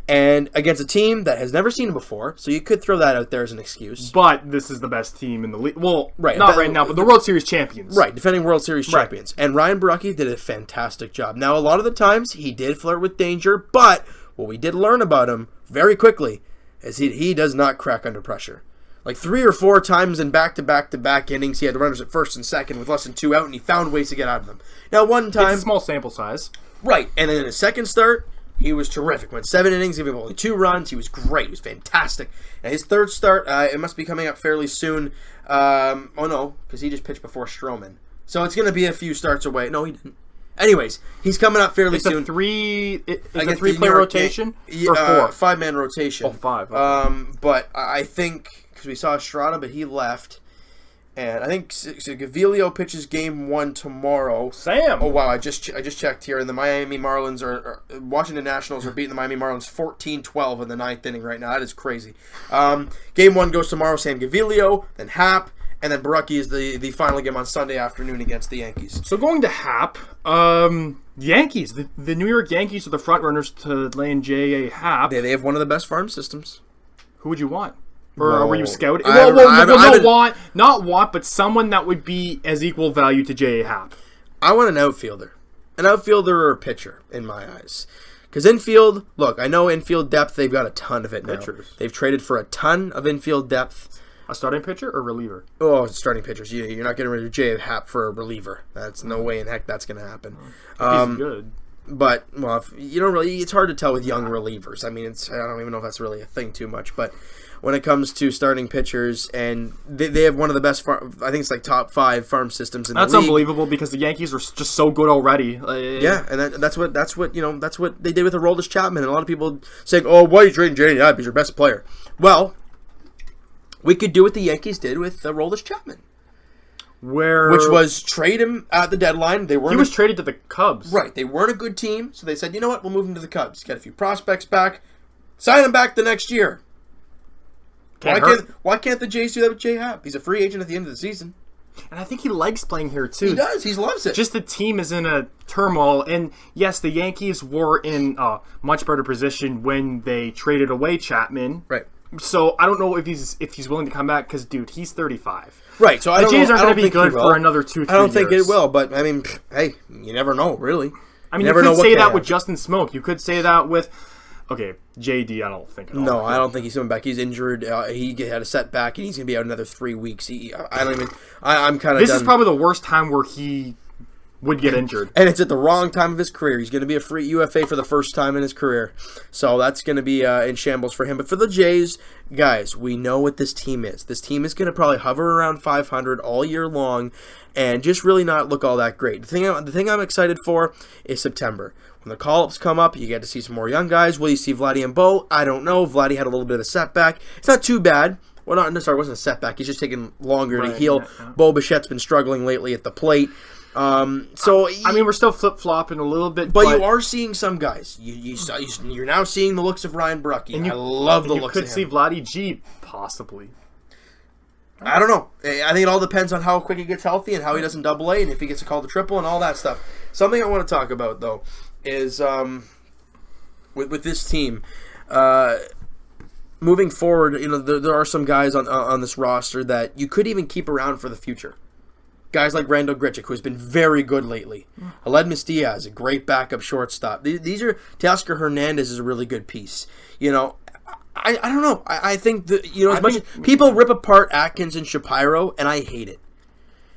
and against a team that has never seen him before. So you could throw that out there as an excuse. But this is the best team in the league. Well, right, not right now, but the World Series champions. Right, defending World Series champions, and Ryan Baraki did a fantastic job. Now, a lot of the times he did flirt with danger, but what we did learn about him very quickly is he does not crack under pressure. Like 3 or 4 times in back-to-back innings, he had runners at first and second with less than 2 out, and he found ways to get out of them. Now, one time... It's a small sample size. Right, and then in his second start, he was terrific. Went 7 innings, gave him only 2 runs. He was great. He was fantastic. And his third start, it must be coming up fairly soon. Oh, no, because he just pitched before Stroman. So it's going to be a few starts away. No, he didn't. Anyways, he's coming up fairly soon. It's a 3-player rotation? Or 4? 5-man rotation. Oh, 5. Okay. But I think, because we saw Estrada, but he left. And I think Gavilio pitches game 1 tomorrow. Sam! Oh, wow, I just checked here, and the Miami Marlins Washington Nationals are beating the Miami Marlins 14-12 in the 9th inning right now. That is crazy. Game 1 goes tomorrow, Sam Gavilio, then Happ. And then Baraki is the final game on Sunday afternoon against the Yankees. So going to Happ, Yankees. The New York Yankees are the front runners to land J.A. Happ. They have one of the best farm systems. Who would you want? Or were you scouting? Not want, but someone that would be as equal value to J.A. Happ. I want an outfielder. An outfielder or a pitcher, in my eyes. Because infield, look, I know infield depth, they've got a ton of it now. Pitchers. They've traded for a ton of infield depth. A starting pitcher or reliever? Oh, starting pitchers. You're not getting rid of J.A. Happ for a reliever. That's no way in heck that's going to happen. He's good. But, well, you don't really, it's hard to tell with young relievers. I mean, I don't even know if that's really a thing too much. But when it comes to starting pitchers, and they have one of the best, I think it's like top 5 farm systems in the league. That's unbelievable because the Yankees are just so good already. Yeah, and that's what they did with Aroldis Chapman. And a lot of people saying, "Oh, why are you trading J.A. Happ? He's your best player." Well, we could do what the Yankees did with Aroldis Chapman, which was trade him at the deadline. He was traded to the Cubs. Right. They weren't a good team, so they said, you know what, we'll move him to the Cubs. Get a few prospects back. Sign him back the next year. Why can't the Jays do that with J. Happ? He's a free agent at the end of the season. And I think he likes playing here, too. He does. He loves it. Just the team is in a turmoil. And, yes, the Yankees were in a much better position when they traded away Chapman. Right. So I don't know if he's willing to come back because, dude, he's 35. Right. So the Jays aren't going to be good for another 2-3 years. I don't think it will, but I mean, hey, you never know, really. I mean, you could say that with Justin Smoke. You could say that with, okay, JD. I don't think. No, I don't think he's coming back. He's injured. He had a setback, and he's going to be out another 3 weeks. I'm kind of. This is probably the worst time where he would get injured. And it's at the wrong time of his career. He's going to be a free UFA for the first time in his career. So that's going to be in shambles for him. But for the Jays, guys, we know what this team is. This team is going to probably hover around 500 all year long and just really not look all that great. The thing I'm excited for is September. When the call-ups come up, you get to see some more young guys. Will you see Vladdy and Bo? I don't know. Vladdy had a little bit of a setback. It's not too bad. Well, it wasn't a setback. He's just taking longer to heal. Yeah. Bo Bichette's been struggling lately at the plate. We're still flip-flopping a little bit. But you are seeing some guys. You're now seeing the looks of Ryan Brucky. I love the looks of him. You could see Vladdy G, possibly. I don't know. I think it all depends on how quick he gets healthy and how he doesn't double A and if he gets a call to triple and all that stuff. Something I want to talk about, though, is with this team, moving forward, there are some guys on this roster that you could even keep around for the future. Guys like Randall Grichuk, who has been very good lately. Aledmus Diaz, a great backup shortstop. Teoscar Hernandez is a really good piece. I don't know. I think as much as people rip apart Atkins and Shapiro, and I hate it.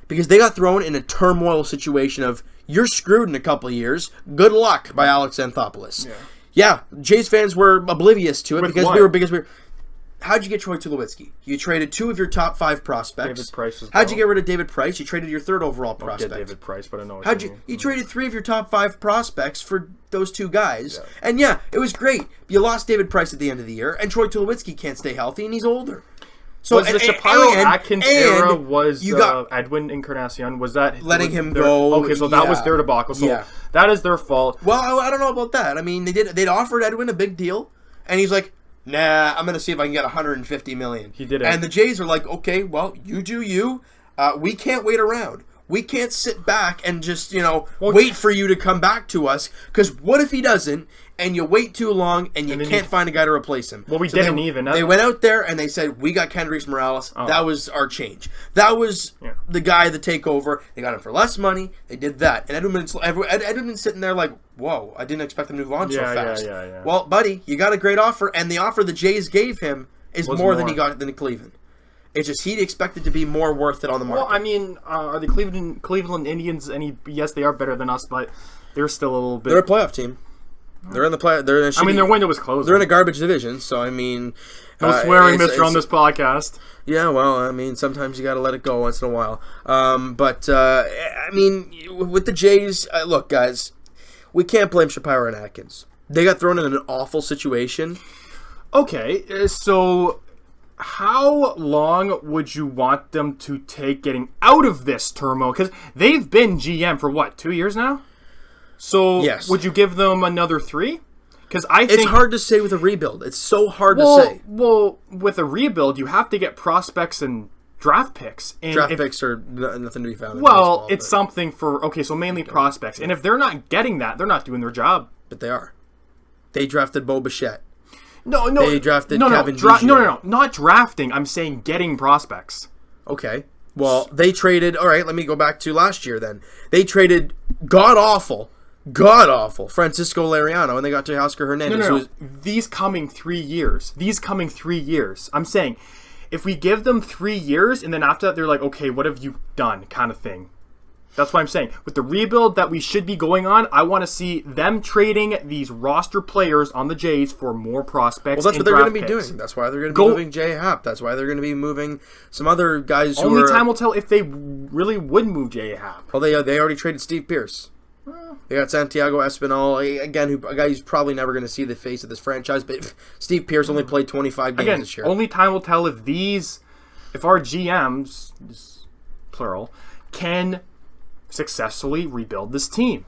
Because they got thrown in a turmoil situation of, you're screwed in a couple of years. Good luck by Alex Anthopoulos. Yeah, Jays fans were oblivious to it how'd you get Troy Tulowitzki? You traded 2 of your top 5 prospects. David Price How'd you get rid of David Price? You traded your 3rd overall prospect. David Price, but I know what you traded 3 of your top 5 prospects for those 2 guys. Yeah. And it was great. You lost David Price at the end of the year, and Troy Tulowitzki can't stay healthy, and he's older. So was the Shapiro-Atkins era was Edwin Encarnacion? Was that letting him go? Okay, so that was their debacle. So that is their fault. Well, I don't know about that. I mean, they'd offered Edwin a big deal, and he's like, nah, I'm going to see if I can get $150 million. He did it. And the Jays are like, okay, well, you do you. We can't wait around. We can't sit back and just, wait for you to come back to us. Because what if he doesn't, and you wait too long, and you can't find a guy to replace him? Well, we didn't even. They went out there, and they said, we got Kendrys Morales. Oh. That was our change. That was the guy, the takeover. They got him for less money. They did that. And Edwin's sitting there like, whoa, I didn't expect them to move on so fast. Yeah. Well, buddy, you got a great offer, and the offer the Jays gave him is more than he got in Cleveland. It's just he'd expected to be more worth it on the market. Well, I mean, are the Cleveland Indians any? Yes, they are better than us, but they're still a little bit. They're a playoff team. They're in the play. Their window was closed. They're in a garbage division, so I mean, no swearing, Mister, on this podcast. Yeah, well, I mean, sometimes you got to let it go once in a while. I mean, with the Jays, look, guys, we can't blame Shapiro and Atkins. They got thrown in an awful situation. Okay, so how long would you want them to take getting out of this turmoil? Because they've been GM for, 2 years now? So would you give them another 3? Because I think it's hard to say with a rebuild. It's so hard to say. Well, with a rebuild, you have to get prospects and draft picks. And picks are nothing to be found in baseball, it's something for, so mainly prospects. And if they're not getting that, they're not doing their job. But they are. They drafted Bo Bichette. No. They drafted Kevin Biggio. No. Not drafting. I'm saying getting prospects. Okay. Well, they traded... All right, let me go back to last year then. They traded god-awful Francisco Liriano, and they got Teoscar Hernandez. No. These coming 3 years. I'm saying, if we give them 3 years, and then after that, they're like, okay, what have you done, kind of thing. That's what I'm saying. With the rebuild that we should be going on, I want to see them trading these roster players on the Jays for more prospects. Well, that's what they're going to be doing. That's why they're going to be moving J. Happ. That's why they're going to be moving some other guys who Only time will tell if they really would move J. Happ. Well, they already traded Steve Pearce. They got Santiago Espinal, again, a guy who's probably never going to see the face of this franchise, but Steve Pearce only played 25 games this year. Only time will tell if our GMs, plural, can successfully rebuild this team.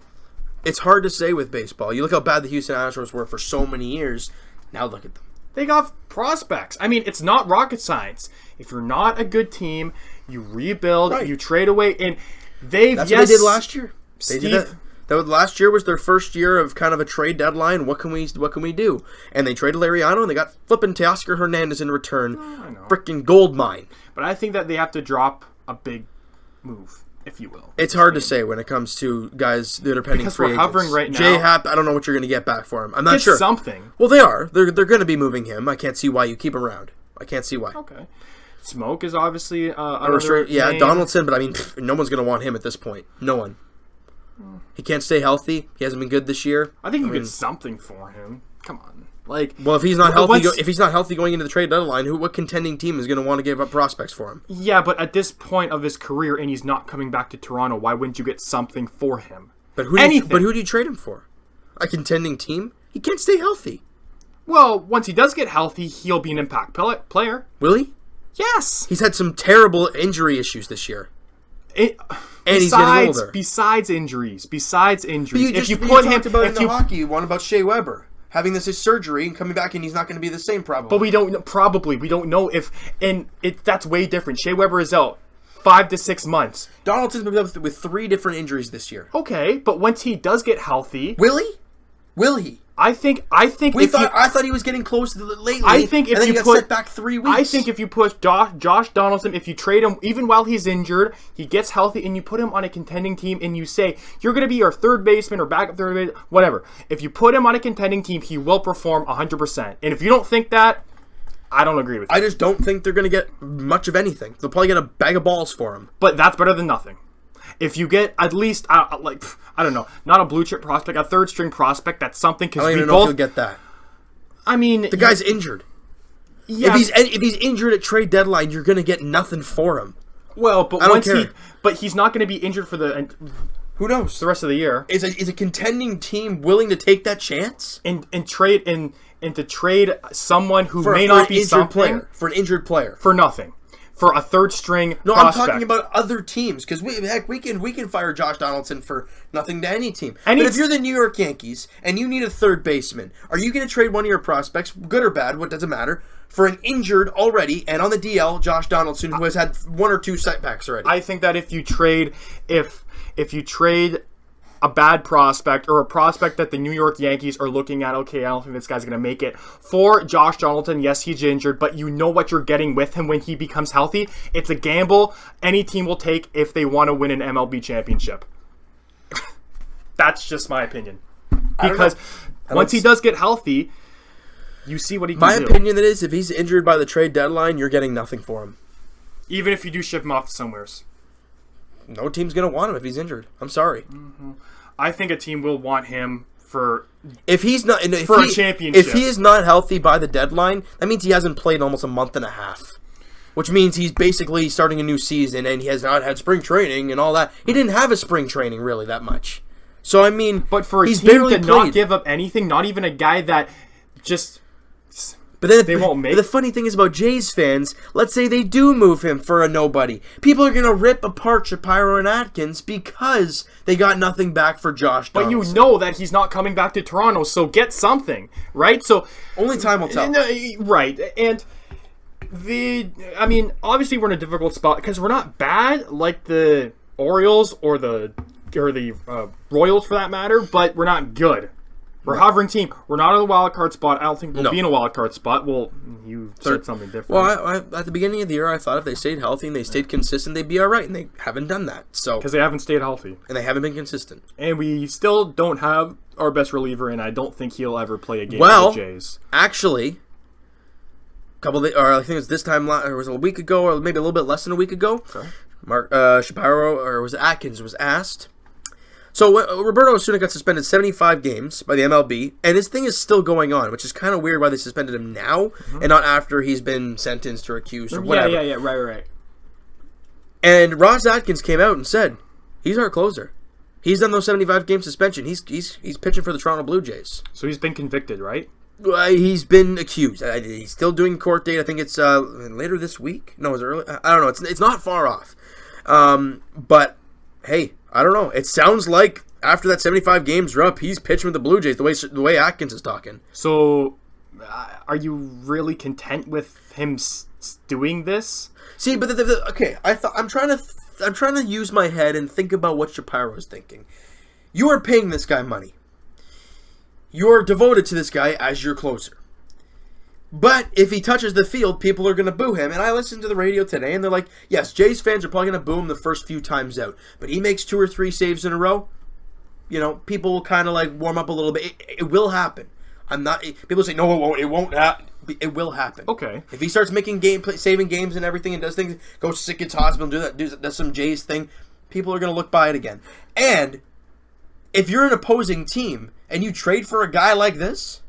It's hard to say with baseball. You look how bad the Houston Astros were for so many years. Now look at them. They got prospects. I mean, it's not rocket science. If you're not a good team, you rebuild, you trade away, and That's what they did last year. They did that. Last year was their first year of kind of a trade deadline. What can we do? And they traded Liriano, and they got flipping Teoscar Hernandez in return. Freaking gold mine. But I think that they have to drop a big move, if you will. It's hard to say when it comes to guys that are pending free agents. Hovering right now. J. Happ, I don't know what you're going to get back for him. I'm not sure. Something. Well, they are. They're going to be moving him. I can't see why you keep him around. I can't see why. Okay. Smoke is obviously another name. Donaldson, but I mean, no one's going to want him at this point. No one. He can't stay healthy. He hasn't been good this year. I think you get something for him. Come on. Like, well, if he's not healthy, going into the trade deadline, what contending team is going to want to give up prospects for him? Yeah, but at this point of his career, and he's not coming back to Toronto, why wouldn't you get something for him? But who do you trade him for? A contending team? He can't stay healthy. Well, once he does get healthy, he'll be an impact player. Will he? Yes. He's had some terrible injury issues this year. And he's getting older. Besides injuries. If you talked about in the hockey one about Shea Weber having this surgery and coming back, and he's not going to be the same probably. But we don't know if, and that's way different. Shea Weber is out 5 to 6 months. Donaldson's been up with 3 different injuries this year. Okay, but once he does get healthy, will he? I thought he was getting close to the lately. I think if you set back 3 weeks. I think if you put Josh Donaldson, if you trade him even while he's injured, he gets healthy, and you put him on a contending team, and you say you're going to be our third baseman or backup third baseman, whatever. If you put him on a contending team, he will perform 100%. And if you don't think that, I don't agree with you. I just don't think they're going to get much of anything. They'll probably get a bag of balls for him. But that's better than nothing. If you get at least, I don't know, not a blue chip prospect, a third string prospect, that's something. I don't even know if you'll get that. I mean, the guy's injured. Yeah, if he's injured at trade deadline, you're going to get nothing for him. Well, but he's not going to be injured for who knows the rest of the year. Is a contending team willing to take that chance and to trade someone who may not be something for an injured player for nothing? For a third string No, prospect. I'm talking about other teams, because we can fire Josh Donaldson for nothing to any team. But if you're the New York Yankees and you need a third baseman, are you going to trade one of your prospects, good or bad, what doesn't matter, for an injured already and on the DL Josh Donaldson, who has had 1 or 2 setbacks already? I think that if you trade a bad prospect or a prospect that the New York Yankees are looking at, okay, I don't think this guy's going to make it. For Josh Donaldson, yes, he's injured, but you know what you're getting with him when he becomes healthy. It's a gamble any team will take if they want to win an MLB championship. That's just my opinion. Because once he does get healthy, you see what he can do. My opinion is, if he's injured by the trade deadline, you're getting nothing for him. Even if you do ship him off to somewheres. No team's going to want him if he's injured. I'm sorry. Mm-hmm. I think a team will want him for a championship. If he is not healthy by the deadline, that means he hasn't played in almost a month and a half. Which means he's basically starting a new season, and he has not had spring training and all that. He didn't have a spring training really that much. So I mean, but for a team to not give up anything, not even a guy that just. But then they won't make. The funny thing is about Jays fans, let's say they do move him for a nobody. People are going to rip apart Shapiro and Atkins because they got nothing back for Josh Donaldson. But you know that he's not coming back to Toronto, so get something, right? So only time will tell. Right. And obviously we're in a difficult spot because we're not bad like the Orioles or the Royals for that matter, but we're not good. We're a hovering team. We're not in the wild card spot. I don't think we'll be in a wild card spot. Well, you said something different. Well, at the beginning of the year, I thought if they stayed healthy and they stayed consistent, they'd be all right, and they haven't done that. So because they haven't stayed healthy and they haven't been consistent, and we still don't have our best reliever, and I don't think he'll ever play a game for the Jays. Actually, I think it was this time, or was it a week ago, or maybe a little bit less than a week ago. Okay. Mark Shapiro, or was it Atkins, was asked. So Roberto Osuna got suspended 75 games by the MLB, and his thing is still going on, which is kind of weird why they suspended him now and not after he's been sentenced or accused or whatever. Yeah, right. And Ross Atkins came out and said, he's our closer. He's done those 75-game suspension. He's pitching for the Toronto Blue Jays. So he's been convicted, right? He's been accused. He's still doing court date. I think it's later this week. No, it's early. I don't know. It's not far off. But, hey, I don't know. It sounds like after that 75 games are up, he's pitching with the Blue Jays the way Atkins is talking. So, are you really content with him doing this? See, but okay, I'm trying to use my head and think about what Shapiro is thinking. You are paying this guy money. You're devoted to this guy as your closer. But if he touches the field, people are going to boo him. And I listened to the radio today, and they're like, yes, Jays fans are probably going to boo him the first few times out. But he makes 2 or 3 saves in a row. You know, people will kind of like warm up a little bit. It will happen. People say, no, it won't. It won't happen. It will happen. Okay. If he starts making saving games and everything and does things, goes sick, gets hospital, does some Jays thing, people are going to look by it again. And if you're an opposing team and you trade for a guy like this,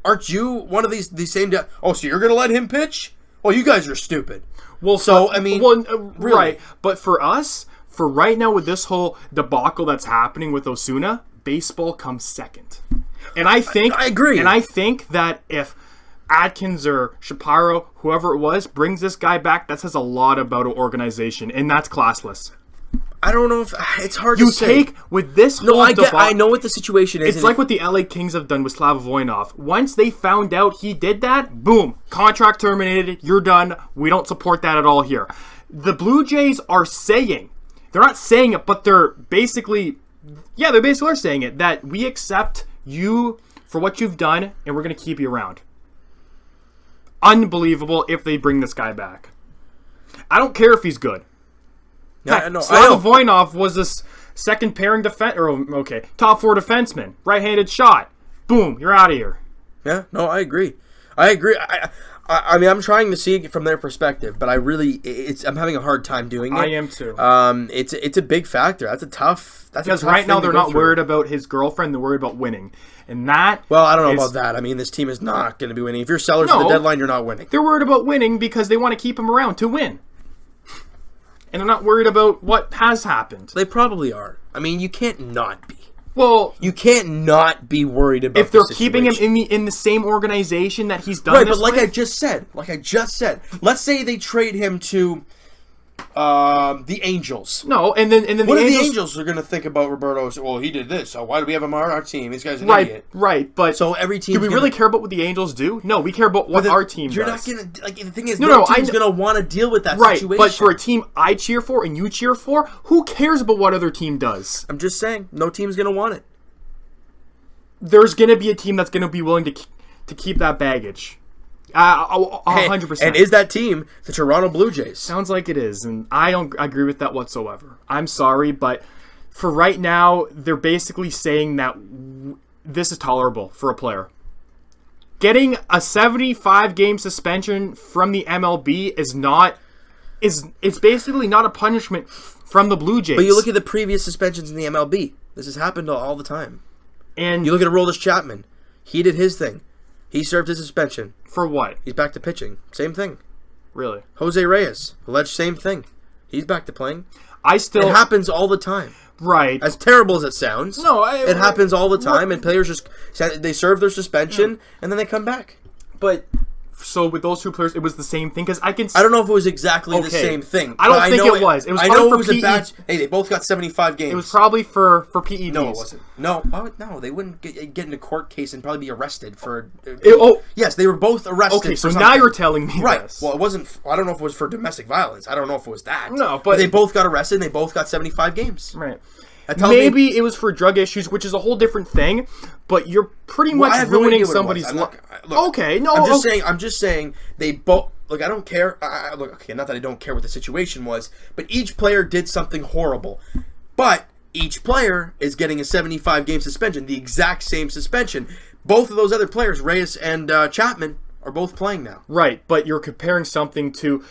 aren't you one of these same guys? Oh, so you're going to let him pitch? Well, you guys are stupid. Well, so, I mean, really. Right. But for us, for right now with this whole debacle that's happening with Osuna, baseball comes second. And I agree. And I think that if Atkins or Shapiro, whoever it was, brings this guy back, that says a lot about an organization, and that's classless. I don't know if it's hard to say. You take with this whole I know what the situation is. It's like what the LA Kings have done with Slava Voinov. Once they found out he did that, boom, contract terminated, you're done. We don't support that at all here. The Blue Jays are saying, they're not saying it, but they're basically are saying it, that we accept you for what you've done, and we're going to keep you around. Unbelievable if they bring this guy back. I don't care if he's good. Yeah, Slava Voinov was this second pairing top 4 defenseman, right-handed shot. Boom, you're out of here. Yeah, no, I agree. I mean, I'm trying to see it from their perspective, but I'm having a hard time doing it. I am too. It's a big factor. Because right now they're not worried about his girlfriend; they're worried about winning, and that. Well, I don't know about that. I mean, this team is not going to be winning. If you're sellers at the deadline, you're not winning. They're worried about winning because they want to keep him around to win. And they're not worried about what has happened. They probably are. I mean, you can't not be. Well, you can't not be worried about if they're keeping him in the same organization that he's done. Right, but like I just said, let's say they trade him to the Angels. No, and then what if the Angels are going to think about Roberto? Well, he did this. So why do we have him on our team? This guy's an idiot. Right, but so every team. Do we really care about what the Angels do? No, we care about what our team does. You're not going to the thing is, no team's going to want to deal with that situation. Right, but for a team I cheer for and you cheer for, who cares about what other team does? I'm just saying, no team's going to want it. There's going to be a team that's going to be willing to keep that baggage. 100%. And is that team the Toronto Blue Jays? Sounds like it is, and I don't agree with that whatsoever. I'm sorry, but for right now, they're basically saying that this is tolerable for a player. Getting a 75-game suspension from the MLB it's basically not a punishment from the Blue Jays. But you look at the previous suspensions in the MLB. This has happened all the time. And you look at Aroldis Chapman. He did his thing. He served his suspension. For what? He's back to pitching. Same thing. Really? Jose Reyes, alleged same thing. He's back to playing. It happens all the time. Right. As terrible as it sounds. No, it happens all the time, and players they serve their suspension and then they come back. But so with those two players, it was the same thing because I don't know if it was exactly the same thing. I don't think it was. It was. Hey, they both got 75 games. It was probably for PEDs. No, it wasn't. No, they wouldn't get in a court case and probably be arrested for. Yes, they were both arrested. Okay, so now you're telling me right? This. Well, it wasn't. I don't know if it was for domestic violence. I don't know if it was that. No, but they both got arrested and they both got 75 games. Right. Maybe it was for drug issues, which is a whole different thing. But you're pretty much ruining somebody's life. Okay, no. I'm just saying they both. Look, I don't care. Not that I don't care what the situation was, but each player did something horrible. But each player is getting a 75-game suspension, the exact same suspension. Both of those other players, Reyes and Chapman, are both playing now. Right, but you're comparing something to.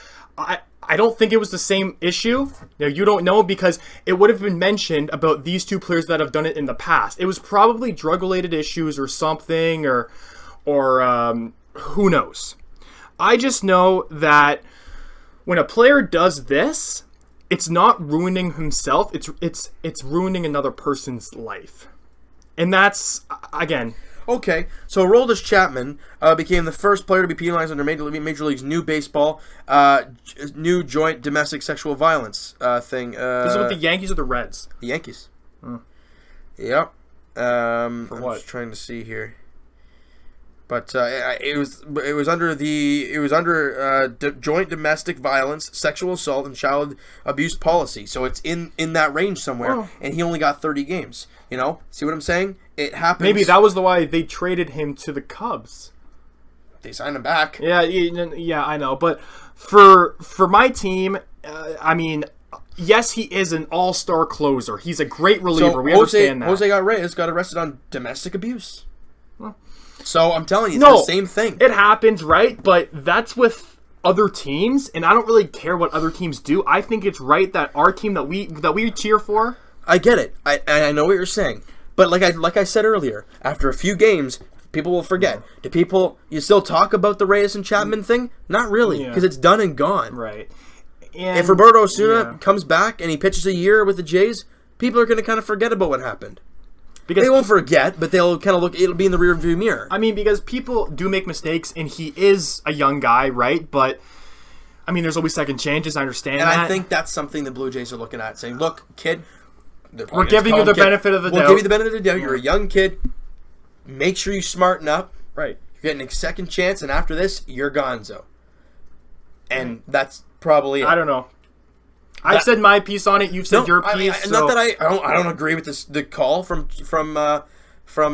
I don't think it was the same issue. Now, you don't know because it would have been mentioned about these two players that have done it in the past. It was probably drug-related issues or something, or who knows. I just know that when a player does this, it's not ruining himself. It's ruining another person's life, and that's again. Okay, so Aroldis Chapman became the first player to be penalized under Major League's new baseball, new joint domestic sexual violence thing. This is with the Yankees or the Reds? The Yankees. Yep. For what? I'm just trying to see here. But it was under joint domestic violence, sexual assault, and child abuse policy. So it's in that range somewhere, and he only got 30 games. You know, see what I'm saying? It happens. Maybe that was the why they traded him to the Cubs. They signed him back. Yeah, I know. But for my team, I mean, yes, he is an all-star closer. He's a great reliever. We understand that. Jose Reyes got arrested on domestic abuse. So I'm telling you, it's the same thing. It happens, right? But that's with other teams, and I don't really care what other teams do. I think it's right that our team that we cheer for. I get it. I know what you're saying. But like I said earlier, after a few games, people will forget. Do people, you still talk about the Reyes and Chapman thing? Not really, because it's done and gone. Right. And, if Roberto Osuna comes back and he pitches a year with the Jays, people are going to kind of forget about what happened. Because they won't forget, but they'll kind of look, it'll be in the rearview mirror. I mean, because people do make mistakes, and he is a young guy, right? But, I mean, there's always second chances, I understand that. And I think that's something the Blue Jays are looking at, saying, look, kid, we're giving you the benefit of the doubt. We'll give you the benefit of the doubt. You're a young kid. Make sure you smarten up. Right. You're getting a second chance, and after this, you're gonzo. And that's probably it. I don't know. I've said my piece on it. You've said your piece. Not that I don't agree with the call from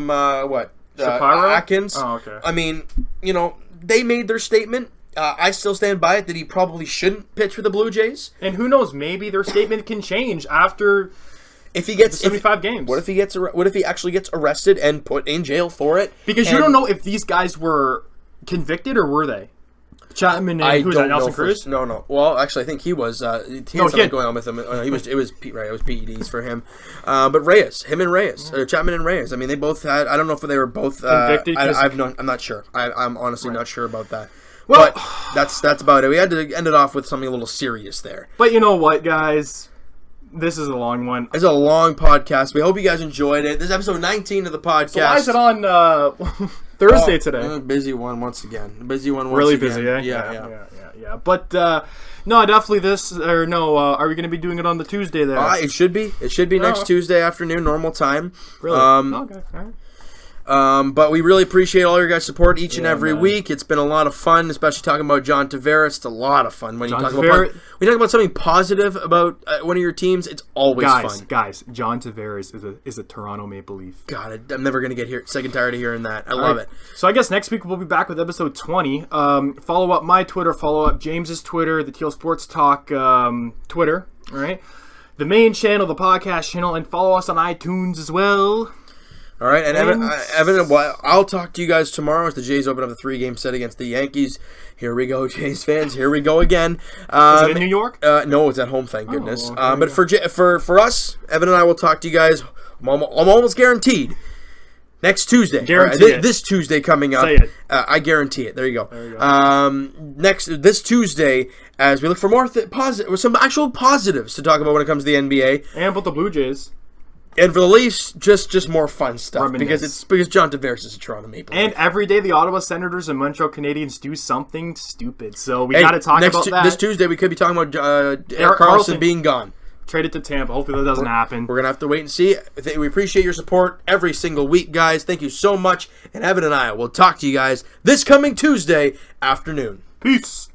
what? Atkins. Oh, okay. I mean, they made their statement. I still stand by it that he probably shouldn't pitch for the Blue Jays. And who knows? Maybe their statement can change after. If he gets 75 games, what if he actually gets arrested and put in jail for it? Because you don't know if these guys were convicted or were they? Chapman and who's that? Nelson Cruz? No. Well, actually, I think he was. He had something going on with him. It was PEDs for him. But Reyes, Chapman and Reyes. I mean, they both had. I don't know if they were both convicted. I'm not sure. I'm honestly not sure about that. Well, but that's about it. We had to end it off with something a little serious there. But you know what, guys? This is a long one. It's a long podcast. We hope you guys enjoyed it. This is episode 19 of the podcast. So why is it on Thursday today? Busy one once again. Really busy, eh? Yeah. But no, definitely are we going to be doing it on the Tuesday there? It should be. It should be next Tuesday afternoon, normal time. Really? Okay. All right. But we really appreciate all your guys' support each and every week. It's been a lot of fun, especially talking about John Tavares. It's a lot of fun when you talk about something positive about one of your teams. It's always fun. Guys, John Tavares is a Toronto Maple Leaf. God, I'm never gonna get sick and tired of hearing that. I love it. So I guess next week we'll be back with episode 20. Follow up my Twitter. Follow up James's Twitter. The Teal Sports Talk Twitter. All right. The main channel, the podcast channel, and follow us on iTunes as well. All right, and Evan, I'll talk to you guys tomorrow as the Jays open up a 3-game set against the Yankees. Here we go, Jays fans. Here we go again. Is it in New York? No, it's at home, thank goodness. Okay, but for us, Evan and I will talk to you guys. I'm almost guaranteed. Next Tuesday. This Tuesday coming up. Say it. I guarantee it. There you go. This Tuesday, as we look for more some actual positives to talk about when it comes to the NBA. And about the Blue Jays. And for the Leafs, just more fun stuff because John Tavares is a Toronto Maple Leaf. And every day the Ottawa Senators and Montreal Canadiens do something stupid. So we got to talk about that. This Tuesday we could be talking about Erik Karlsson being gone. Traded to Tampa. Hopefully that doesn't happen. We're going to have to wait and see. We appreciate your support every single week, guys. Thank you so much. And Evan and I will talk to you guys this coming Tuesday afternoon. Peace.